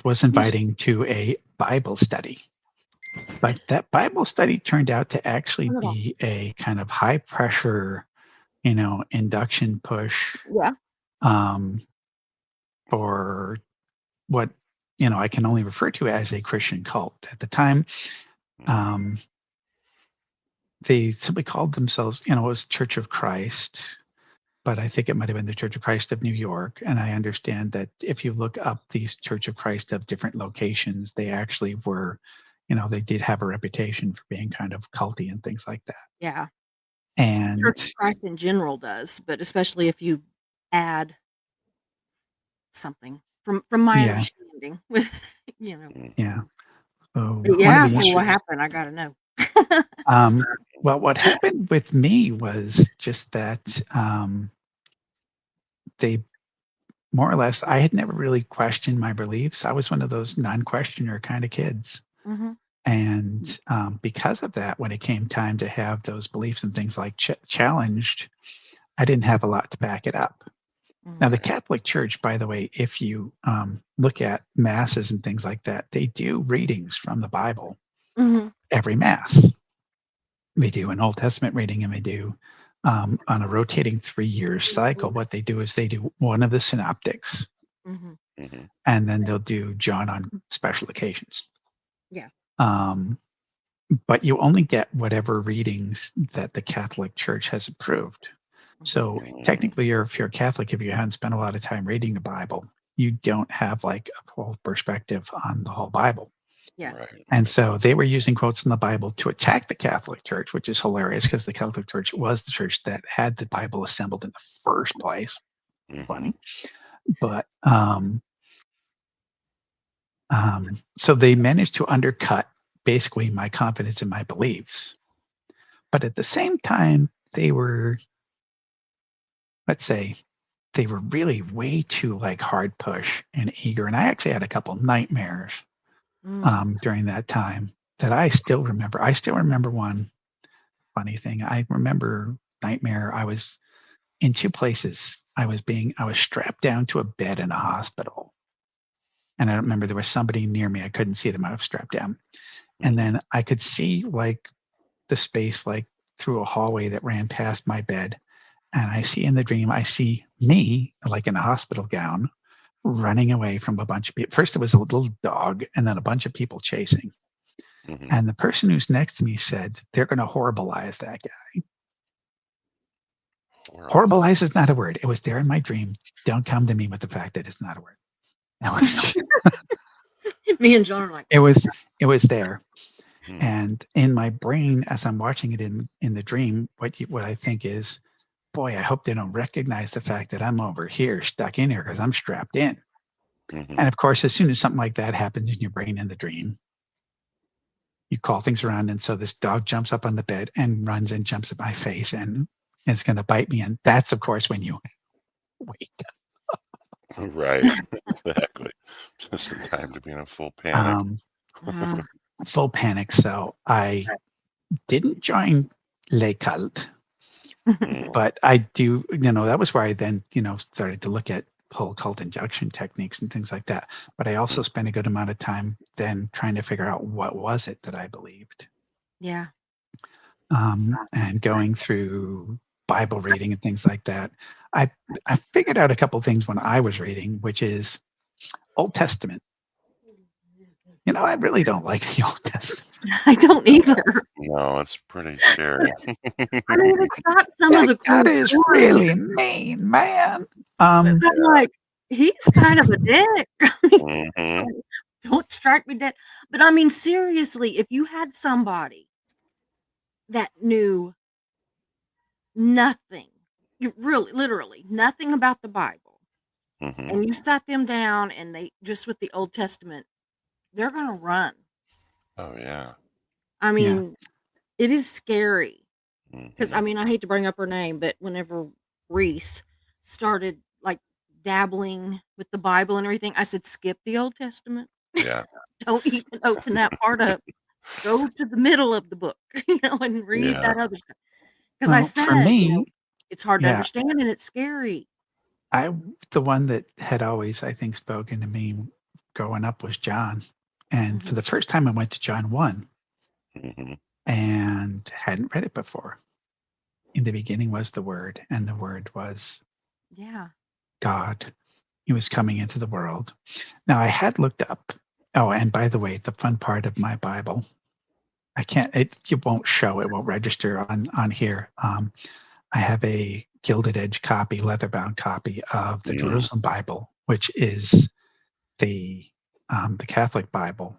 was inviting to a Bible study. But that Bible study turned out to actually Not at all. be a kind of high pressure, induction push Yeah. um, for what I can only refer to as a Christian cult. At the time, um, they simply called themselves, it was Church of Christ, but I think it might have been the Church of Christ of New York. And I understand that if you look up these Church of Christ of different locations, they actually were, they did have a reputation for being kind of culty and things like that. Yeah. And Church of Christ in general does, but especially if you add something from my yeah, understanding with, you know. yeah. So But one of yeah, the so what issues, happened? I gotta know. well, what happened with me was just that they more or less, I had never really questioned my beliefs. I was one of those non-questioner kind of kids. Mhm. And because of that, when it came time to have those beliefs and things like challenged, I didn't have a lot to back it up. Now, the Mhm. Catholic Church, by the way, if you look at masses and things like that, they do readings from the Bible Mhm. every mass. They do an Old Testament reading, and they do on a rotating 3-year cycle. What they do is they do one of the synoptics, Mhm. and then they'll do John on special occasions. Yeah. Um, but you only get whatever readings that the Catholic Church has approved. So technically, if you're a Catholic, if you haven't spent a lot of time reading the Bible, you don't have like a whole perspective on the whole Bible. Yeah. Right. And so they were using quotes from the Bible to attack the Catholic Church, which is hilarious because the Catholic Church was the church that had the Bible assembled in the first place. Funny. But so they managed to undercut basically my confidence in my beliefs. But at the same time, they were, let's say, they were really way too like hard push and eager. And I actually had a couple nightmares Mm. during that time that I still remember. I still remember one funny thing. I remember nightmare. I was in two places. I was strapped down to a bed in a hospital. And I remember there was somebody near me. I couldn't see them. I was strapped down. And then I could see like the space like through a hallway that ran past my bed. And I see in the dream, I see me like in a hospital gown running away from a bunch of people. First, it was a little dog and then a bunch of people chasing. And the person who's next to me said, they're going to horribilize that guy. Horribilize is not a word. It was there in my dream. Don't come to me with the fact that it's not a word. It was, Me and John are like, it was, it was there. And in my brain, as I'm watching it in the dream, what I think is, boy, I hope they don't recognize the fact that I'm over here, stuck in here, because I'm strapped in. And of course, as soon as something like that happens in your brain in the dream, you call things around. And so this dog jumps up on the bed and runs and jumps at my face and is going to bite me. And that's, of course, when you wake up. Right. Exactly. Just in time to be in a full panic. Full panic. So I didn't join Le Cult, but I do, that was where I then, started to look at whole cult induction techniques and things like that. But I also spent a good amount of time then trying to figure out what was it that I believed. yeah. And going through Bible reading and things like that. I figured out a couple things when I was reading, which is Old Testament. I really don't like the Old Testament. I don't either. No, it's pretty scary. I mean, it's got some of the cool God is stories, really mean, man. but I'm like, he's kind of a dick. I mean, don't strike me dead. But I mean, seriously, if you had somebody that knew nothing, you really, literally nothing about the Bible, and you sat them down and they just with the Old Testament, they're gonna run. Oh yeah. I mean, it is scary. Because I mean, I hate to bring up her name, but whenever Reese started like dabbling with the Bible and everything, I said, skip the Old Testament. Yeah. Don't even open that part up. Go to the middle of the book, and read that other stuff. Because I Well, for said, me, it's hard to yeah, understand and it's scary. the one that had always, I think, spoken to me growing up was John. And for the first time I went to John 1, Hmm. and hadn't read it before. In the beginning was the Word, and the Word was Yeah. God. He was coming into the world. Now, I had looked up. Oh, and by the way, the fun part of my Bible, I can't. It won't show. It won't register on here. I have a gilded edge copy, leather-bound copy of the Mm. Jerusalem Bible, which is the Catholic Bible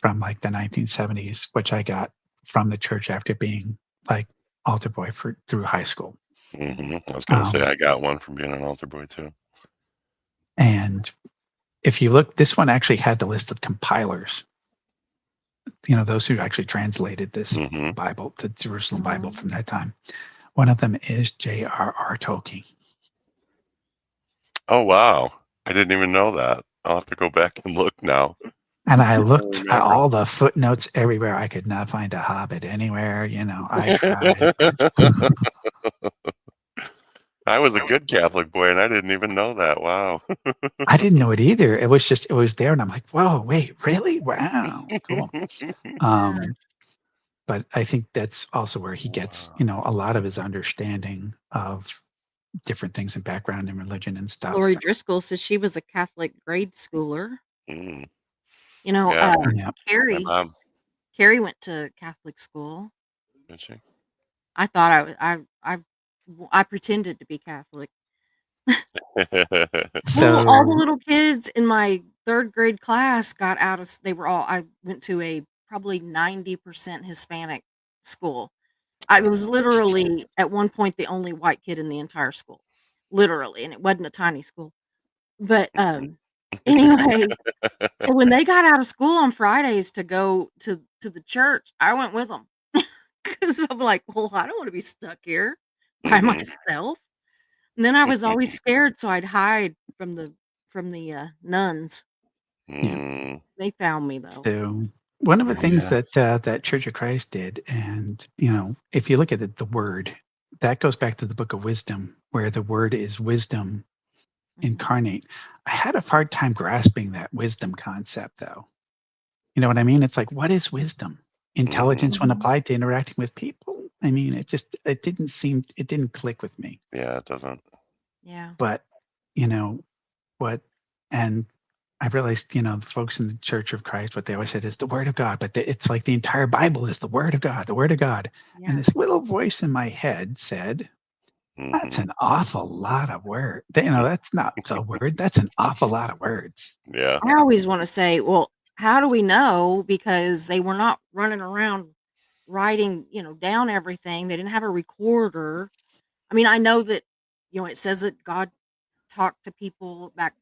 from like the 1970s, which I got from the church after being like altar boy through high school. Hmm. I was going to say I got one from being an altar boy too. And if you look, this one actually had the list of compilers. You know, those who actually translated this Hmm. Bible, the Jerusalem Bible from that time. One of them is J.R.R. Tolkien. Oh wow, I didn't even know that. I'll have to go back and look now. And I looked at remember. all the footnotes everywhere. I could not find a Hobbit anywhere. You know, I tried. I was a good Catholic boy, and I didn't even know that. Wow. I didn't know it either. It was just, it was there. And I'm like, whoa, wait, really? Wow, cool. But I think that's also where he gets, you know, a lot of his understanding of different things in background and religion and stuff. Lori Driscoll says she was a Catholic grade schooler. Mm. You know, Yeah, Yeah. my Carrie mom. went to Catholic school. Did she? I thought I pretended to be Catholic. So All the little kids in my 3rd grade class got out of I went to a probably 90% Hispanic school. I was literally at one point the only white kid in the entire school. Literally, and it wasn't a tiny school. But anyway, so when they got out of school on Fridays to go to the church, I went with them. Cuz I'm like, "Well, I don't want to be stuck here by Mhm. myself." And then I was always scared, so I'd hide from the nuns. yeah. Mm. They found me though. So one of the things Yeah. that Church of Christ did, and you know, if you look at it, the word that goes back to the Book of Wisdom, where the word is wisdom Mhm. incarnate. I had a hard time grasping that wisdom concept, though. You know what I mean? It's like, what is wisdom? Intelligence when Mhm. applied to interacting with people. I mean, it didn't click with me. Yeah, it doesn't. Yeah. But you know what? And I realized, you know, the folks in the Church of Christ, what they always said is the Word of God. But it's like the entire Bible is the Word of God, the Word of God. And Yeah. this little voice in my head said, "That's Mhm. an awful lot of word. You know, that's not a word. That's an awful lot of words." Yeah. I always want to say, well, how do we know? Because they were not running around writing, down everything. They didn't have a recorder. I mean, I know that, it says that God talked to people back,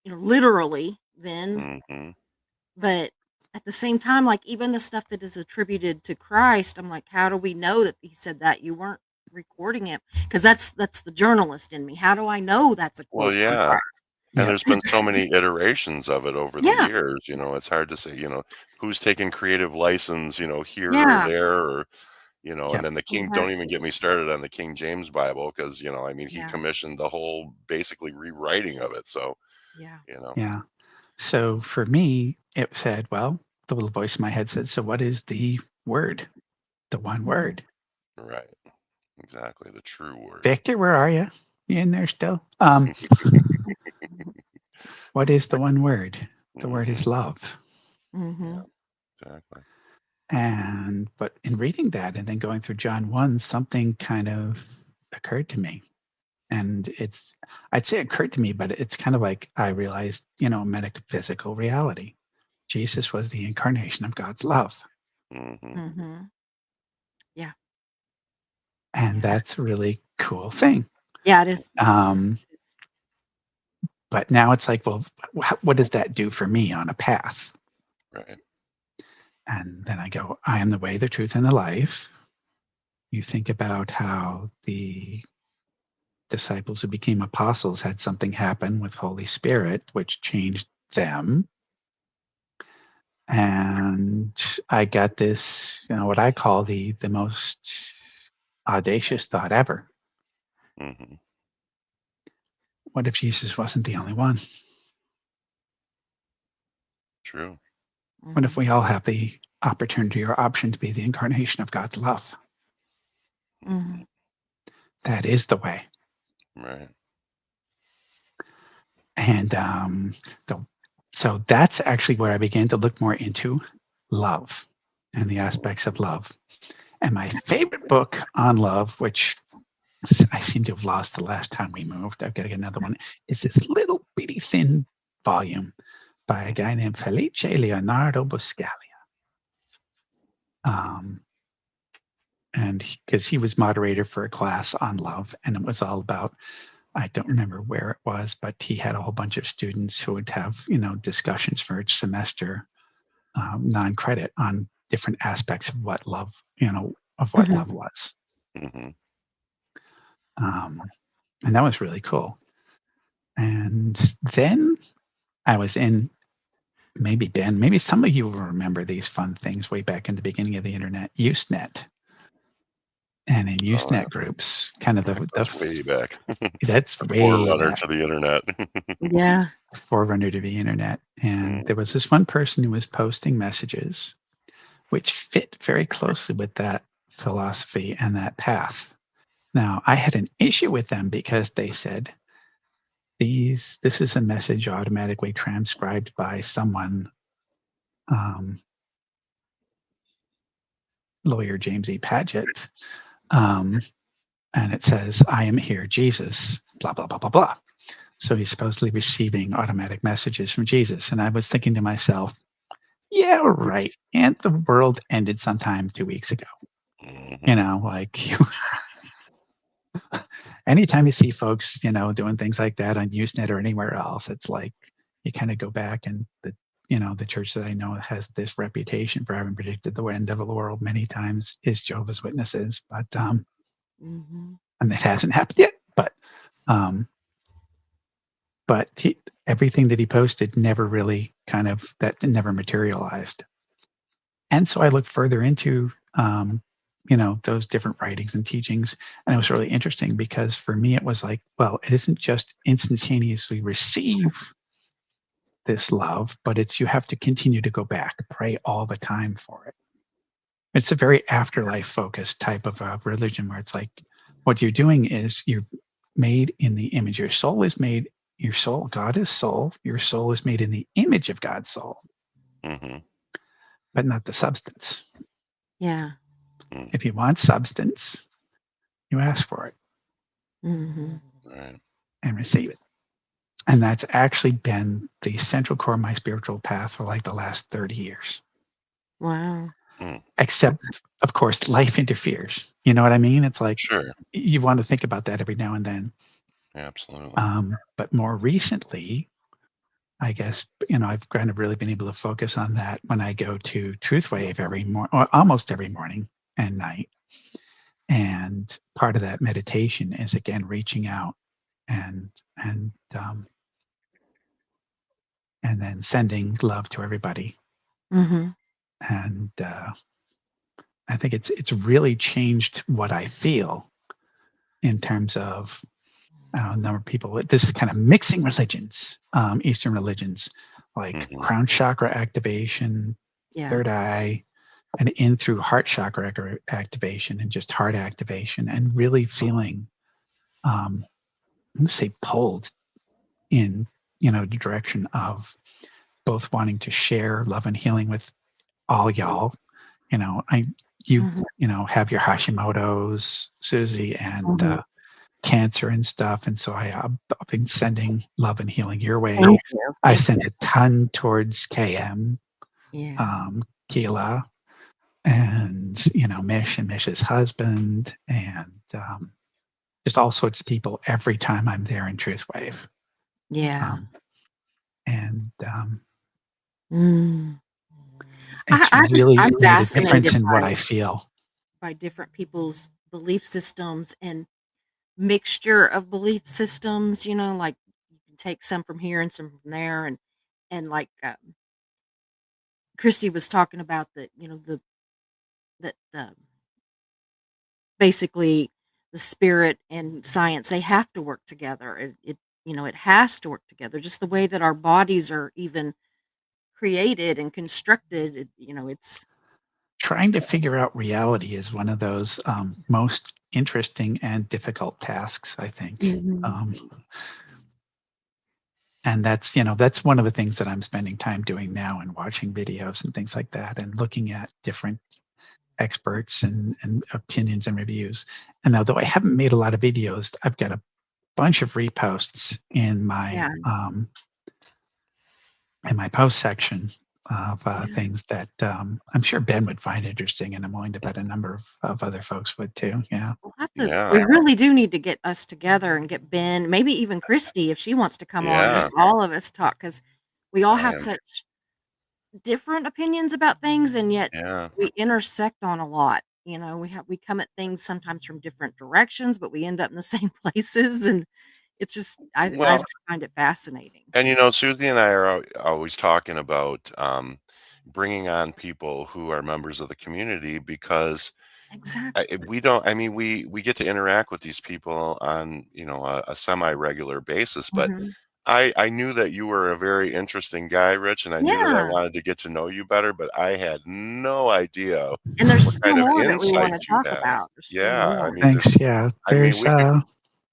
literally then, Mhm. but at the same time, like even the stuff that is attributed to Christ, I'm like, how do we know that he said that? You weren't recording it because that's the journalist in me. How do I know that's a Well, quote from yeah. Christ? And Yeah. there's been so many iterations of it over the Yeah, years, it's hard to say, who's taking creative license, here or yeah, there, or, and Yep. then the King, don't even exactly. get me started on the King James Bible because, I mean, he Yeah, commissioned the whole basically rewriting of it. So, yeah. you know, Yeah. So for me, it said, well, the little voice in my head said, so what is the word? The one Mhm. word. right. Exactly. The true word. Victor, where are you? You in there still? What is the one word? The word is Mhm. love. Yeah, Mhm. exactly. And but in reading that and then going through John 1, something kind of occurred to me. And I'd say occurred to me, but it's kind of like I realized, you know, metaphysical reality. Jesus was the incarnation of God's love. Mhm. Mhm. Yeah, And yeah. that's a really cool thing. Yeah, it is. Um, It is. but now it's like, well, what does that do for me on a path? Right. And then I go, I am the way, the truth, and the life. You think about how the disciples who became apostles had something happen with Holy Spirit, which changed them. And I got this, you know, what I call the most audacious thought ever. Mhm. What if Jesus wasn't the only one? True. What if Mhm. we all have the opportunity or option to be the incarnation of God's love? Mhm. That is the way. Right. And the, so that's actually where I began to look more into love and the aspects of love. And my favorite book on love, which I seem to have lost the last time we moved, I've got to get another one, is this little bitty thin volume by a guy named Felice Leonardo Buscaglia. And because he was moderator for a class on love, and it was all about, I don't remember where it was, but he had a whole bunch of students who would have, discussions for each semester, non-credit on different aspects of what love, of what Mhm. love was. Hmm. And that was really cool. And then I was in, maybe Ben, maybe some of you will remember these fun things way back in the beginning of the internet, Usenet. And in Oh, yeah. Usenet groups, kind of That goes way back. that's The way forerunner back, to the internet. Yeah. forerunner to the internet. And there was this one person who was posting messages which fit very closely with that philosophy and that path. Now, I had an issue with them because they said this is a message automatically transcribed by someone, lawyer James E. Padgett, and it says, "I am here, Jesus," blah blah blah blah blah. So he's supposedly receiving automatic messages from Jesus, and I was thinking to myself, "Yeah, right." And the world ended sometime 2 weeks ago. Mhm. Like anytime you see folks, doing things like that on Usenet or anywhere else, it's like you kind of go back, and the church that I know has this reputation for having predicted the end of the world many times is Jehovah's Witnesses, but Mhm. and it hasn't happened yet. Um, but everything that he posted never really that never materialized. And so I looked further into those different writings and teachings, and it was really interesting because for me it was like, well, it isn't just instantaneously receive this love, but it's you have to continue to go back, pray all the time for it. It's a very afterlife focused type of a religion where it's like what you're doing is you're made in the image. Your soul is made. Your soul, God is soul. Your soul is made in the image of God's soul, Mhm. but not the substance. Yeah. Mm. If you want substance, you ask for it Mhm. Right. and receive it. And that's actually been the central core of my spiritual path for like the last 30 years. Wow. Mm. Except, of course, life interferes. You know what I mean? It's like Sure. you want to think about that every now and then. Absolutely. But more recently, I guess, I've kind of really been able to focus on that when I go to Truthwave every morning, or almost every morning and night. And part of that meditation is again reaching out and and um, and then sending love to everybody. Mhm. And I think it's really changed what I feel in terms of a number of people. This is kind of mixing religions, Eastern religions, like Mhm. crown chakra activation, Yeah. third eye, and in through heart chakra activation and just heart activation, and really feeling, I'm going to say, pulled in the direction of both wanting to share love and healing with all y'all. I you Mhm. have your Hashimoto's, Susie, and Mhm. cancer and stuff, and so I've been sending love and healing your way. Thank you. I Thank you. sent a ton towards KM, Yeah. Keela, and Mish and Mish's husband, and just all sorts of people every time I'm there in Truthwave. Yeah. Um, and Mm. it's I'm really made a difference fascinated in what I feel. by different people's belief systems and mixture of belief systems, like you can take some from here and some from there, and like Christy was talking about that, that basically the spirit and science, they have to work together. It has to work together, just the way that our bodies are even created and constructed. It's Trying to figure out reality is one of those most interesting and difficult tasks, I think. And that's one of the things that I'm spending time doing now, and watching videos and things like that, and looking at different experts and opinions and reviews. And although I haven't made a lot of videos, I've got a bunch of reposts in my post section of things that I'm sure Ben would find interesting, and I'm willing to bet a number of other folks would too. Yeah. We'll have to. Yeah. We really do need to get us together and get Ben, maybe even Christy, if she wants to come on. Just all of us talk, because we all have such different opinions about things, and yet we intersect on a lot. We come at things sometimes from different directions, but we end up in the same places, and it's just I Well, just find it fascinating. and Susie and I are always talking about bringing on people who are members of the community, because Exactly. we don't. I mean, we get to interact with these people on a semi-regular basis, but Mhm. I knew that you were a very interesting guy, Rich, and I knew that I Yeah. wanted to get to know you better, but I had no idea And there's what still kind of more that we insight wanna you talk have. about. There's still Yeah, I more. mean, Thanks. Yeah. There's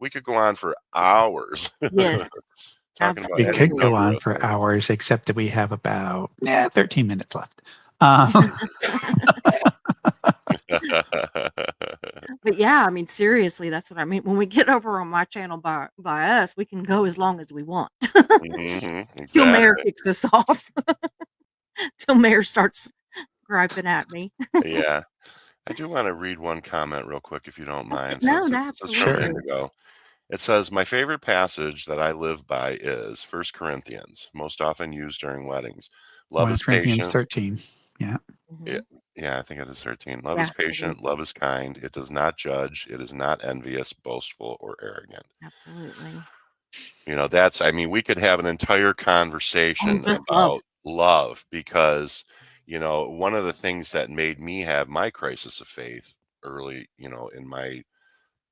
we could go on for hours Yes. talking about we any could go number on of for things. hours, except that we have about 13 minutes left. Um, But yeah, I mean, seriously, that's what I mean. When we get over on my channel by us, we can go as long as we want. Till Mayor Exactly. kicks us off. Till Mayor starts griping at me. Yeah. I do want to read one comment real quick, if you don't mind. No, This is from Sure. absolutely. Indigo. It says, "My favorite passage that I live by is 1 Corinthians, most often used during weddings. Love 1 is Corinthians patient." 13. Yeah. Yeah, Mhm. yeah, I think it is 13. "Love Yeah, is it patient, is. love is kind. It does not judge. It is not envious, boastful, or arrogant." Absolutely. I mean, we could have an entire conversation Just love. about love, because, one of the things that made me have my crisis of faith early, in my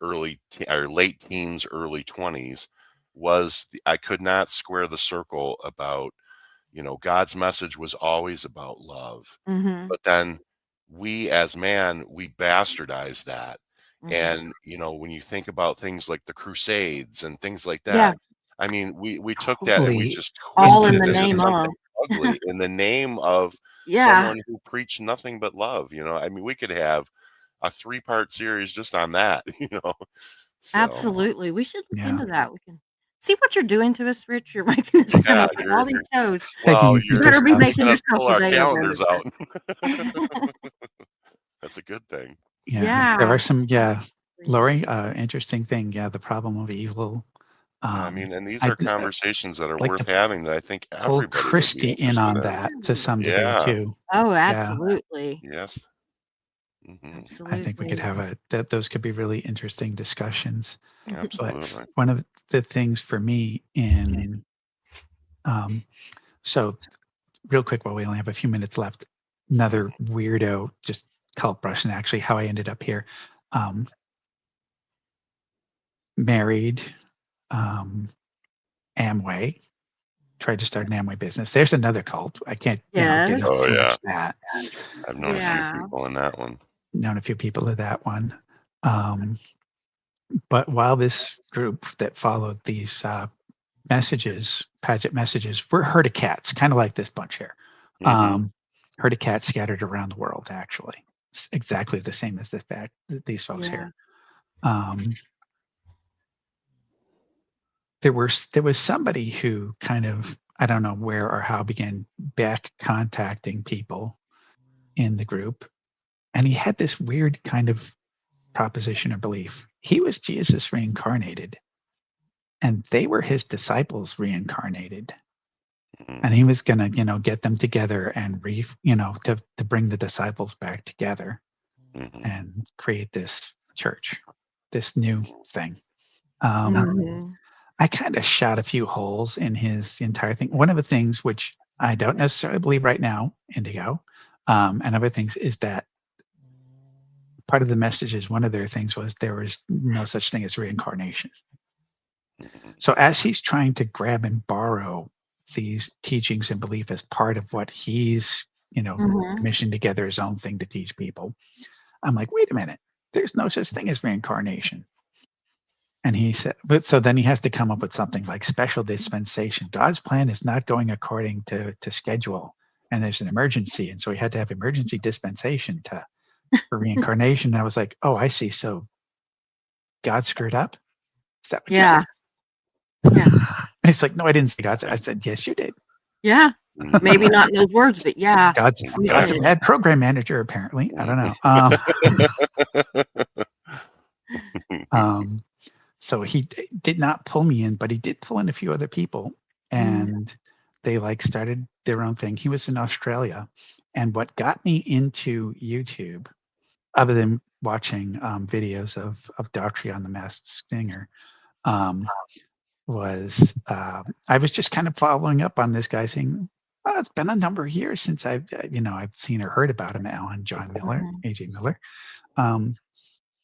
or late teens, early 20s, was I could not square the circle about, God's message was always about love. Mhm. But then we as man, we bastardize that. Mhm. And, when you think about things like the Crusades and things like Yeah. that, I mean, we took that and we Totally. just All twisted in it the into name of. something ugly in the name of Yeah, someone who preached nothing but love. I mean, we could have a 3-part series just on that, So, absolutely. We should look Yeah. into that. We can see what you're doing to us, Rich. You're making us come yeah, up with all these shows. Begging well, you to You do better be stuff. making making us yourself pull our available calendars every out. day. That's a good thing. Yeah. There Yeah. are some, Absolutely. Lori, interesting thing. Yeah. The problem of evil. Yeah, I mean, and these I are conversations that are like worth to having that I think pull everybody would be Christy in interested on in. that to some degree Yeah. too. Oh, Yeah. absolutely. Yes. Mhm. I think we could Absolutely. have those could be really interesting discussions. But Absolutely. one of the things for me um, so real quick while we only have a few minutes left, another weirdo just cult brush, and actually how I ended up here. Married, Amway, tried to start an Amway business. There's another cult. I can't, get Yes. into Oh, too yeah. much that. I've known a few Yeah. people in that one. Known a few people of that one. But while this group that followed these messages, Paget messages, were herd of cats, kind of like this bunch here. Mhm. Herd of cats scattered around the world, actually. It's exactly the same as these folks Yeah. here. There was somebody who kind of, I don't know where or how, began back contacting people in the group, and he had this weird kind of proposition or belief. He was Jesus reincarnated, and they were his disciples reincarnated, Mhm. and he was going to get them together and to bring the disciples back together Mhm. and create this church, this new thing. Mhm. I kind of shot a few holes in his entire thing. One of the things which I don't necessarily believe right now, Indigo, and other things, is that part of the messages, one of their things was there was no such thing as reincarnation. Mhm. So as he's trying to grab and borrow these teachings and belief as part of what he's, Mhm. commissioned together his own thing to teach people. I'm like, wait a minute, there's no such thing as reincarnation. And he said, but so then he has to come up with something like special dispensation. God's plan is not going according to schedule, and there's an emergency, and so he had to have emergency dispensation for reincarnation. And I was like, oh, I see. So God screwed up. Is that what you Yeah. said? Yeah. And he's like, no, I didn't say God. I said, yes, you did. Yeah. Maybe not in those words, but yeah. God's you God's a did. bad program manager, apparently. I don't know. So he did not pull me in, but he did pull in a few other people, and they like started their own thing. He was in Australia, and what got me into YouTube, other than watching videos of Daughtry on the Masked Singer, was I was just kind of following up on this guy saying, "Oh, it's been a number of years since I've seen or heard about him, Alan John Miller, AJ Miller.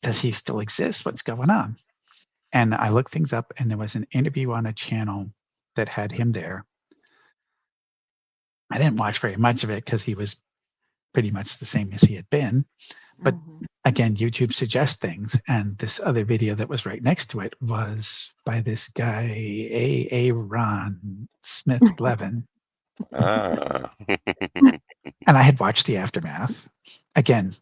Does he still exist? What's going on?" And I looked things up, and there was an interview on a channel that had him there. I didn't watch very much of it because he was pretty much the same as he had been. But again, YouTube suggests things, and this other video that was right next to it was by this guy, Ron Smith Levin. Ah. And I had watched the aftermath. Again,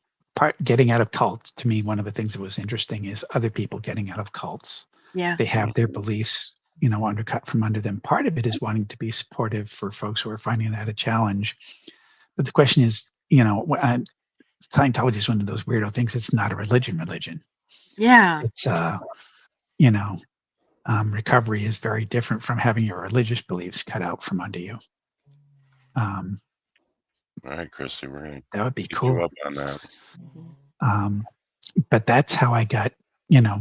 getting out of cults, to me, one of the things that was interesting is other people getting out of cults. Yeah. They have their beliefs, undercut from under them. Part of it is wanting to be supportive for folks who are finding that a challenge. But the question is, Scientology is one of those weirdo things. It's not a religion. Yeah. It's, recovery is very different from having your religious beliefs cut out from under you. All right, Christy, we're going that would be to keep cool. you up on that. But that's how I got,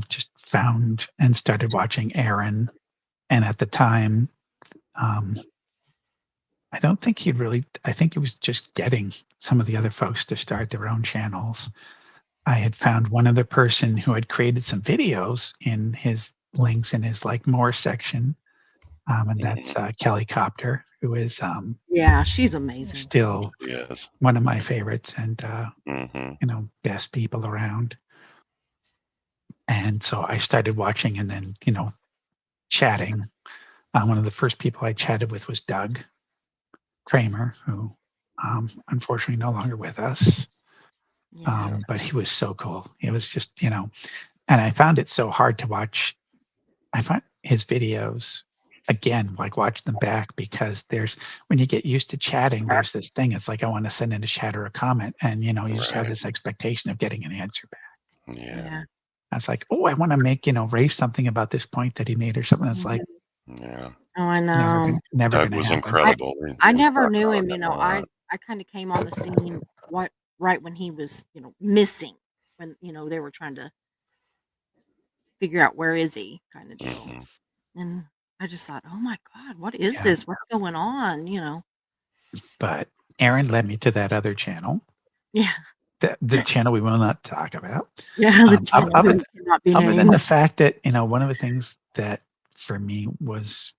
just found and started watching Aaron. And at the time, I don't think I think he was just getting some of the other folks to start their own channels. I had found one other person who had created some videos in his links in his like more section. And that's Kelly Copter, who is yeah, she's amazing. Still Yes. one of my favorites and best people around. And so I started watching and then, chatting. One of the first people I chatted with was Doug Kramer, who unfortunately no longer with us. Yeah. But he was so cool. It was just, and I found it so hard to watch. I find his videos again, like watch them back because when you get used to chatting, there's this thing. It's like, I want to send in a chat or a comment. And, you just have this expectation of getting an answer back. Yeah. I was like, oh, I want to make, raise something about this point that he made or something. It's like, yeah. Oh, I know. Never Doug gonna was happen. incredible. I We never talked knew about him, him a I lot. kind of came on the scene right when he was, missing, when, they were trying to figure out where is he kind of deal. And I just thought, oh my God, what is this? What's going on? But Aaron led me to that other channel. Yeah. The channel we will not talk about. Yeah, the channel other cannot be than named. the fact that, one of the things that for me was,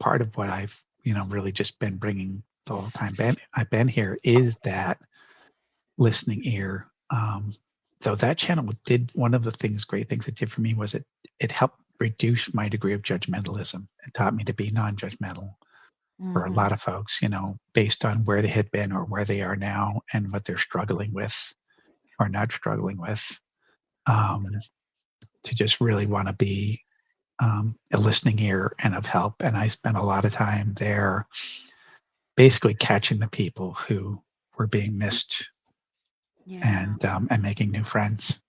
part of what I've, really just been bringing the whole time I've been here is that listening ear. So that channel did one of the great things it did for me was it helped reduce my degree of judgmentalism. It taught me to be non-judgmental for a lot of folks, based on where they had been or where they are now and what they're struggling with or not struggling with. To just really want to be a listening ear and of help. And I spent a lot of time there basically catching the people who were being missed and making new friends.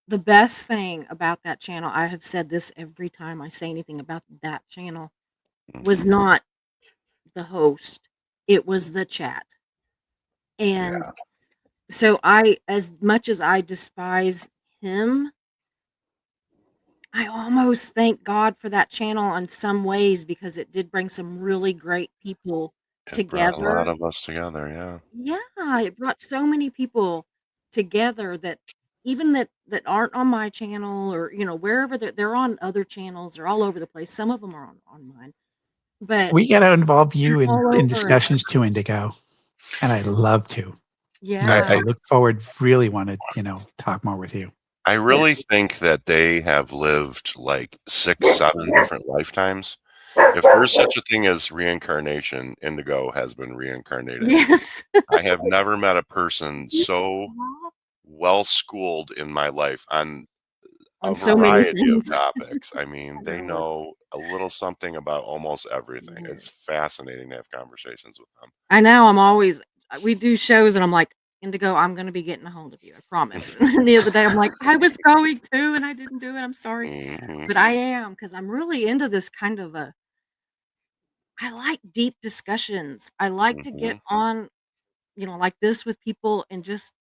The best thing about that channel, I have said this every time I say anything about that channel, was not the host. It was the chat. And so as much as I despise him, I almost thank God for that channel in some ways because it did bring some really great people together. Brought a lot of us together, yeah. Yeah, it brought so many people together that even that aren't on my channel, or wherever they're on other channels. They're all over the place. Some of them are on mine, but We got to involve they're you in, all in over. discussions too, Indigo. And I'd love to. Yeah. I look forward, really want to, talk more with you. I really think that they have lived like 6, 7 different lifetimes. If there's such a thing as reincarnation, Indigo has been reincarnated. Yes. I have never met a person so well schooled in my life on a On so many variety of things. topics. I mean, I they know. know a little something about almost everything. It's Yes. fascinating to have conversations with them. I know. I'm always. We do shows, and I'm like, Indigo, I'm going to be getting a hold of you. I promise. And the other day, I'm like, I was going to, and I didn't do it. I'm sorry, Mhm. but I am, because I'm really into this kind of I like deep discussions. I like to get Mhm. on, like this with people, and just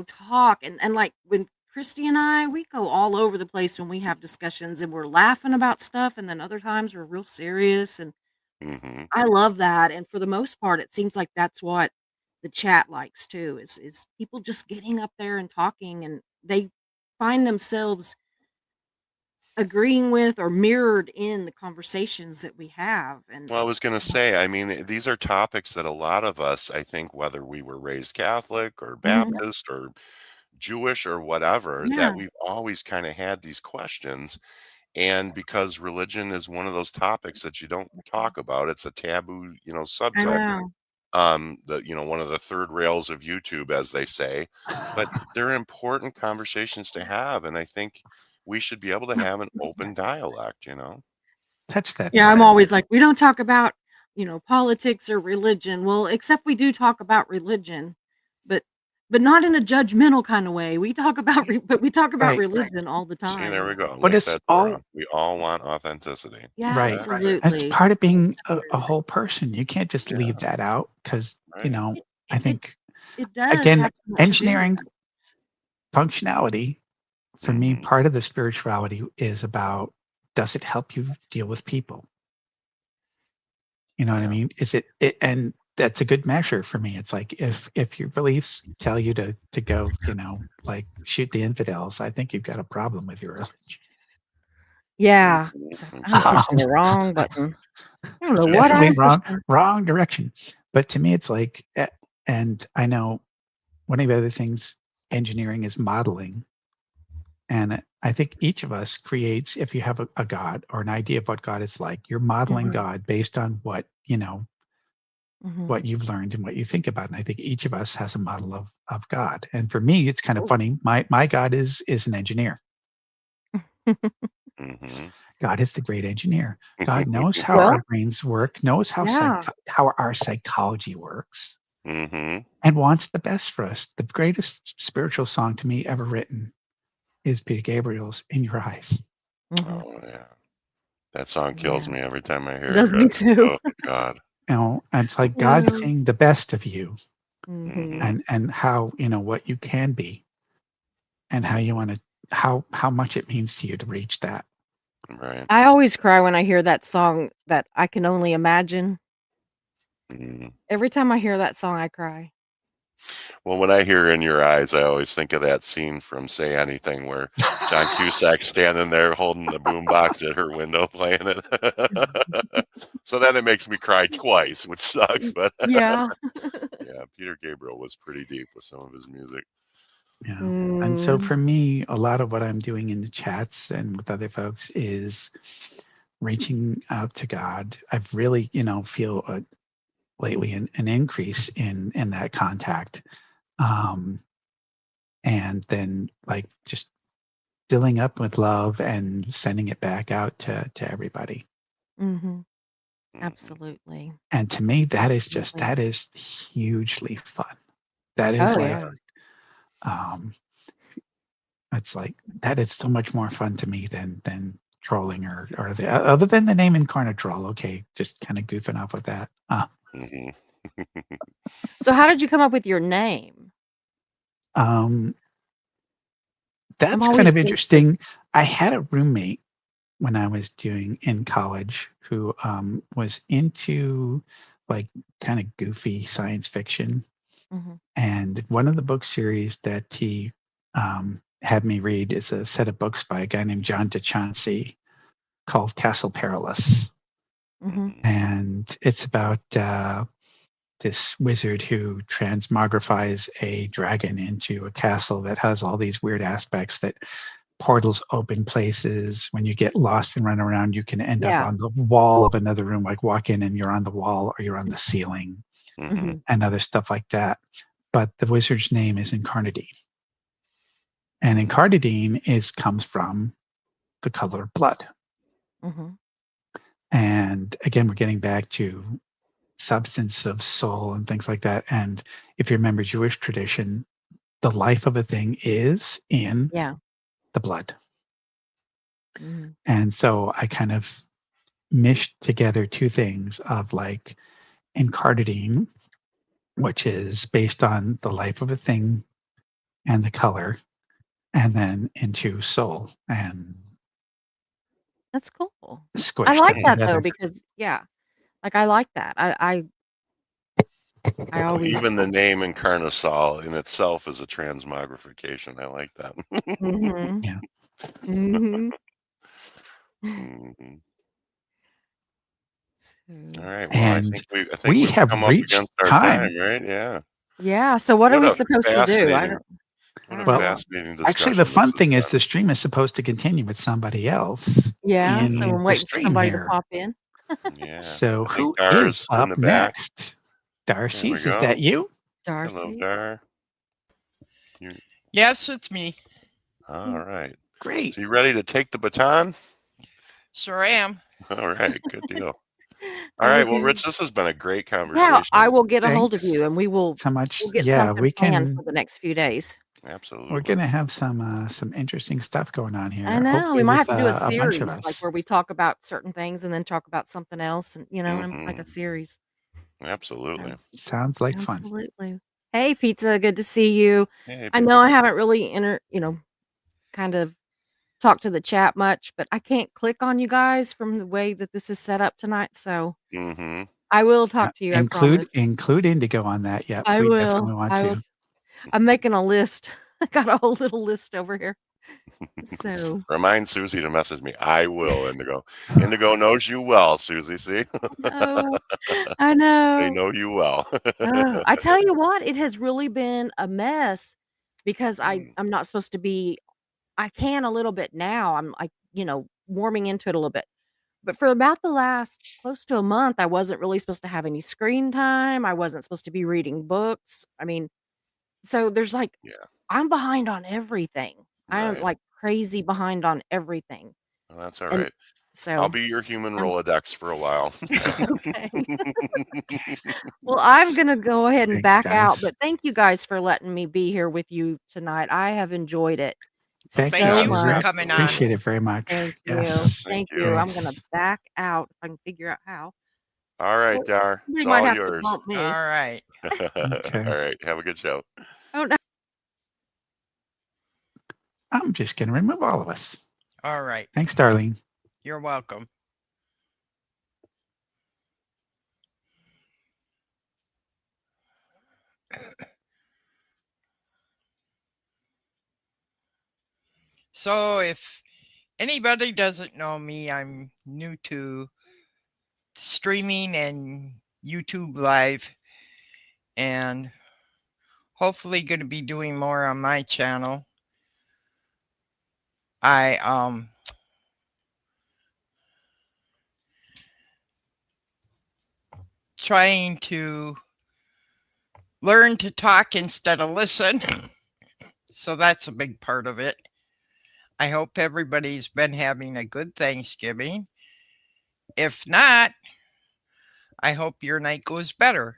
talk, and like when Christy and I, we go all over the place when we have discussions, and we're laughing about stuff, and then other times we're real serious, and Mhm. I love that. And for the most part, it seems like that's what the chat likes too, is people just getting up there and talking, and they find themselves agreeing with or mirrored in the conversations that we have. And Well, I was gonna say, I mean, these are topics that a lot of us, I think, whether we were raised Catholic or Mhm. Baptist or Jewish or whatever, that Yeah, we've always kind of had these questions. And because religion is one of those topics that you don't talk about, it's a taboo, I subject. know. One of the third rails of YouTube, as they say, but they're important conversations to have. And I think we should be able to have an open dialect. Touch that Yeah, I'm subject. always like, we don't talk about, politics or religion. Well, except we do talk about religion, but not in a judgmental kind of way. We talk about but we talk about Right. religion all the See, time. there we go. But Like it's said, all Torah, we all want authenticity. Yeah, right. Exactly. That's absolutely. part of being a whole person. You can't just Yeah, leave that out because, right. It I it think, it does again, have so much to do with engineering us. functionality, for me, Mhm. part of the spirituality is about, does it help you deal with people? You know what I Yeah. mean? Is it and that's a good measure for me. It's like if your beliefs tell you to go, like shoot the infidels, I think you've got a problem with your religion. Yeah. Mhm. So I'm pushing Exactly. the wrong button. I don't know what Definitely I'm wrong, pushing. wrong direction. But to me, it's like, and I know one of the other things engineering is modeling. And I think each of us creates, if you have a God or an idea of what God is like, you're modeling Mhm, God based on mhm. what you've learned and what you think about. And I think each of us has a model of God. And for me, it's kind of Cool. funny. My God is an engineer. Mhm. God is the great engineer. God knows how our Well, brains work, knows yeah. how our psychology works, Mhm. and wants the best for us. The greatest spiritual song to me ever written is Peter Gabriel's "In Your Eyes." Mhm. Oh yeah. That song kills Yeah. me every time I It hear does it. me too. Oh God. And it's like God Yeah. seeing the best of you Mhm. Mhm. and how what you can be and how you Mhm. want to how much it means to you to reach that. Right. I always cry when I hear that song, that I Can Only Imagine. Mhm. Every time I hear that song, I cry. Well, when I hear "In Your Eyes," I always think of that scene from Say Anything where John Cusack's standing there holding the boombox at her window playing it. So then it makes me cry twice, which sucks, but Yeah. yeah, Peter Gabriel was pretty deep with some of his music. Yeah. And so Mm. for me, a lot of what I'm doing in the chats and with other folks is reaching out to God. I've really, feel lately an increase in that contact. Um, and then like just filling up with love and sending it back out to everybody. Mhm. Mhm. Absolutely. And to me, Absolutely. that is hugely fun. That is Oh, Oh, like, yeah. um, it's like that is so much more fun to me than trolling or the other than the name Incarnate Troll. Okay, just kind of goofing off with that. Mhm. So how did you come up with your name? Um, I'm that's kind always of curious. interesting. I had a roommate when I was doing in college who was into like kind of goofy science fiction. And one of the book series that he had me read is a set of books by a guy named John DeChauncey called Castle Perilous. And it's about this wizard who transmogrifies a dragon into a castle that has all these weird aspects, that portals open places. When you get lost and run around, you can end up on the wall of another room, like walk in and you're on the wall or you're on the ceiling and other stuff like that. But the wizard's name is Incarnadine. And Incarnadine comes from the color of blood. And again, we're getting back to substance of soul and things like that. And if you remember Jewish tradition, the life of a thing is in the blood. And so I kind of meshed together two things of like Incarnadine, which is based on the life of a thing and the color, and then into soul, and That's cool. squished I like it that together. though, because like I like that. I Well, always even the name Incarnasol in itself is a transmogrification. I like that. Yeah. All right. Well, And I think we we've have come up reached against our time. time, right? Yeah. Yeah. So what are we a supposed to do? fascinating- What a don't know. fascinating discussion. Actually, the fun this has thing is been. the stream is supposed to continue with somebody else. Yeah. in So I'm the waiting for stream somebody here. to pop in. Yeah. So I who think Dar is in up the back. next? Darcy, we is go. that you? Hello, Darcy. Dar. Yes, it's me. All right. Great. So you ready to take the baton? Sure am. All right. Good deal. All right. Well, Rich, this has been a great conversation. Yeah, I will get a hold of Thanks you, and we will so much. we'll get Yeah, something we planned can. for the next few days. Absolutely. We're gonna have some interesting stuff going on here. I know. We hopefully might with, have to do a bunch of series, us. like where we talk about certain things and then talk about something else, and and like a series. Absolutely. Sounds like fun. Absolutely. Hey, Pizza, good to see you. Hey, I know I haven't really kind of talked to the chat much, but I can't click on you guys from the way that this is set up tonight. So I will talk to you. I promise. Include Indigo on that. Yep, I we will. definitely want I to. will. I'm making a list. I got a whole little list over here. So Remind Susie to message me. I will, Indigo. Indigo knows you well, Susie. See? I know. They know you well. Oh, I tell you what, it has really been a mess because I'm not supposed to be. I can a little bit now. I'm like, warming into it a little bit. But for about the last close to a month, I wasn't really supposed to have any screen time. I wasn't supposed to be reading books. I mean, so there's like, I'm behind on everything. I am Right. like crazy behind on everything. Well, that's all And right. so I'll be your human Rolodex for a while. okay. Well, I'm gonna go ahead and Thanks, back out, guys. but thank you guys for letting me be here with you tonight. I have enjoyed it Thank Thank so you for much. coming on. Appreciate it very much. Thank you. Yes. Thank Thank you. you. I'm gonna back out if I can figure out how. All right, Well, Dar. somebody It's might all have to yours. bump me. All right. Okay. All right. Have a good show. Oh no. I'm just gonna remove all of us. All right. Thanks, Darlene. You're welcome. So if anybody doesn't know me, I'm new to streaming and YouTube Live, and hopefully going to be doing more on my channel. I trying to learn to talk instead of listen. So that's a big part of it. I hope everybody's been having a good Thanksgiving. If not, I hope your night goes better.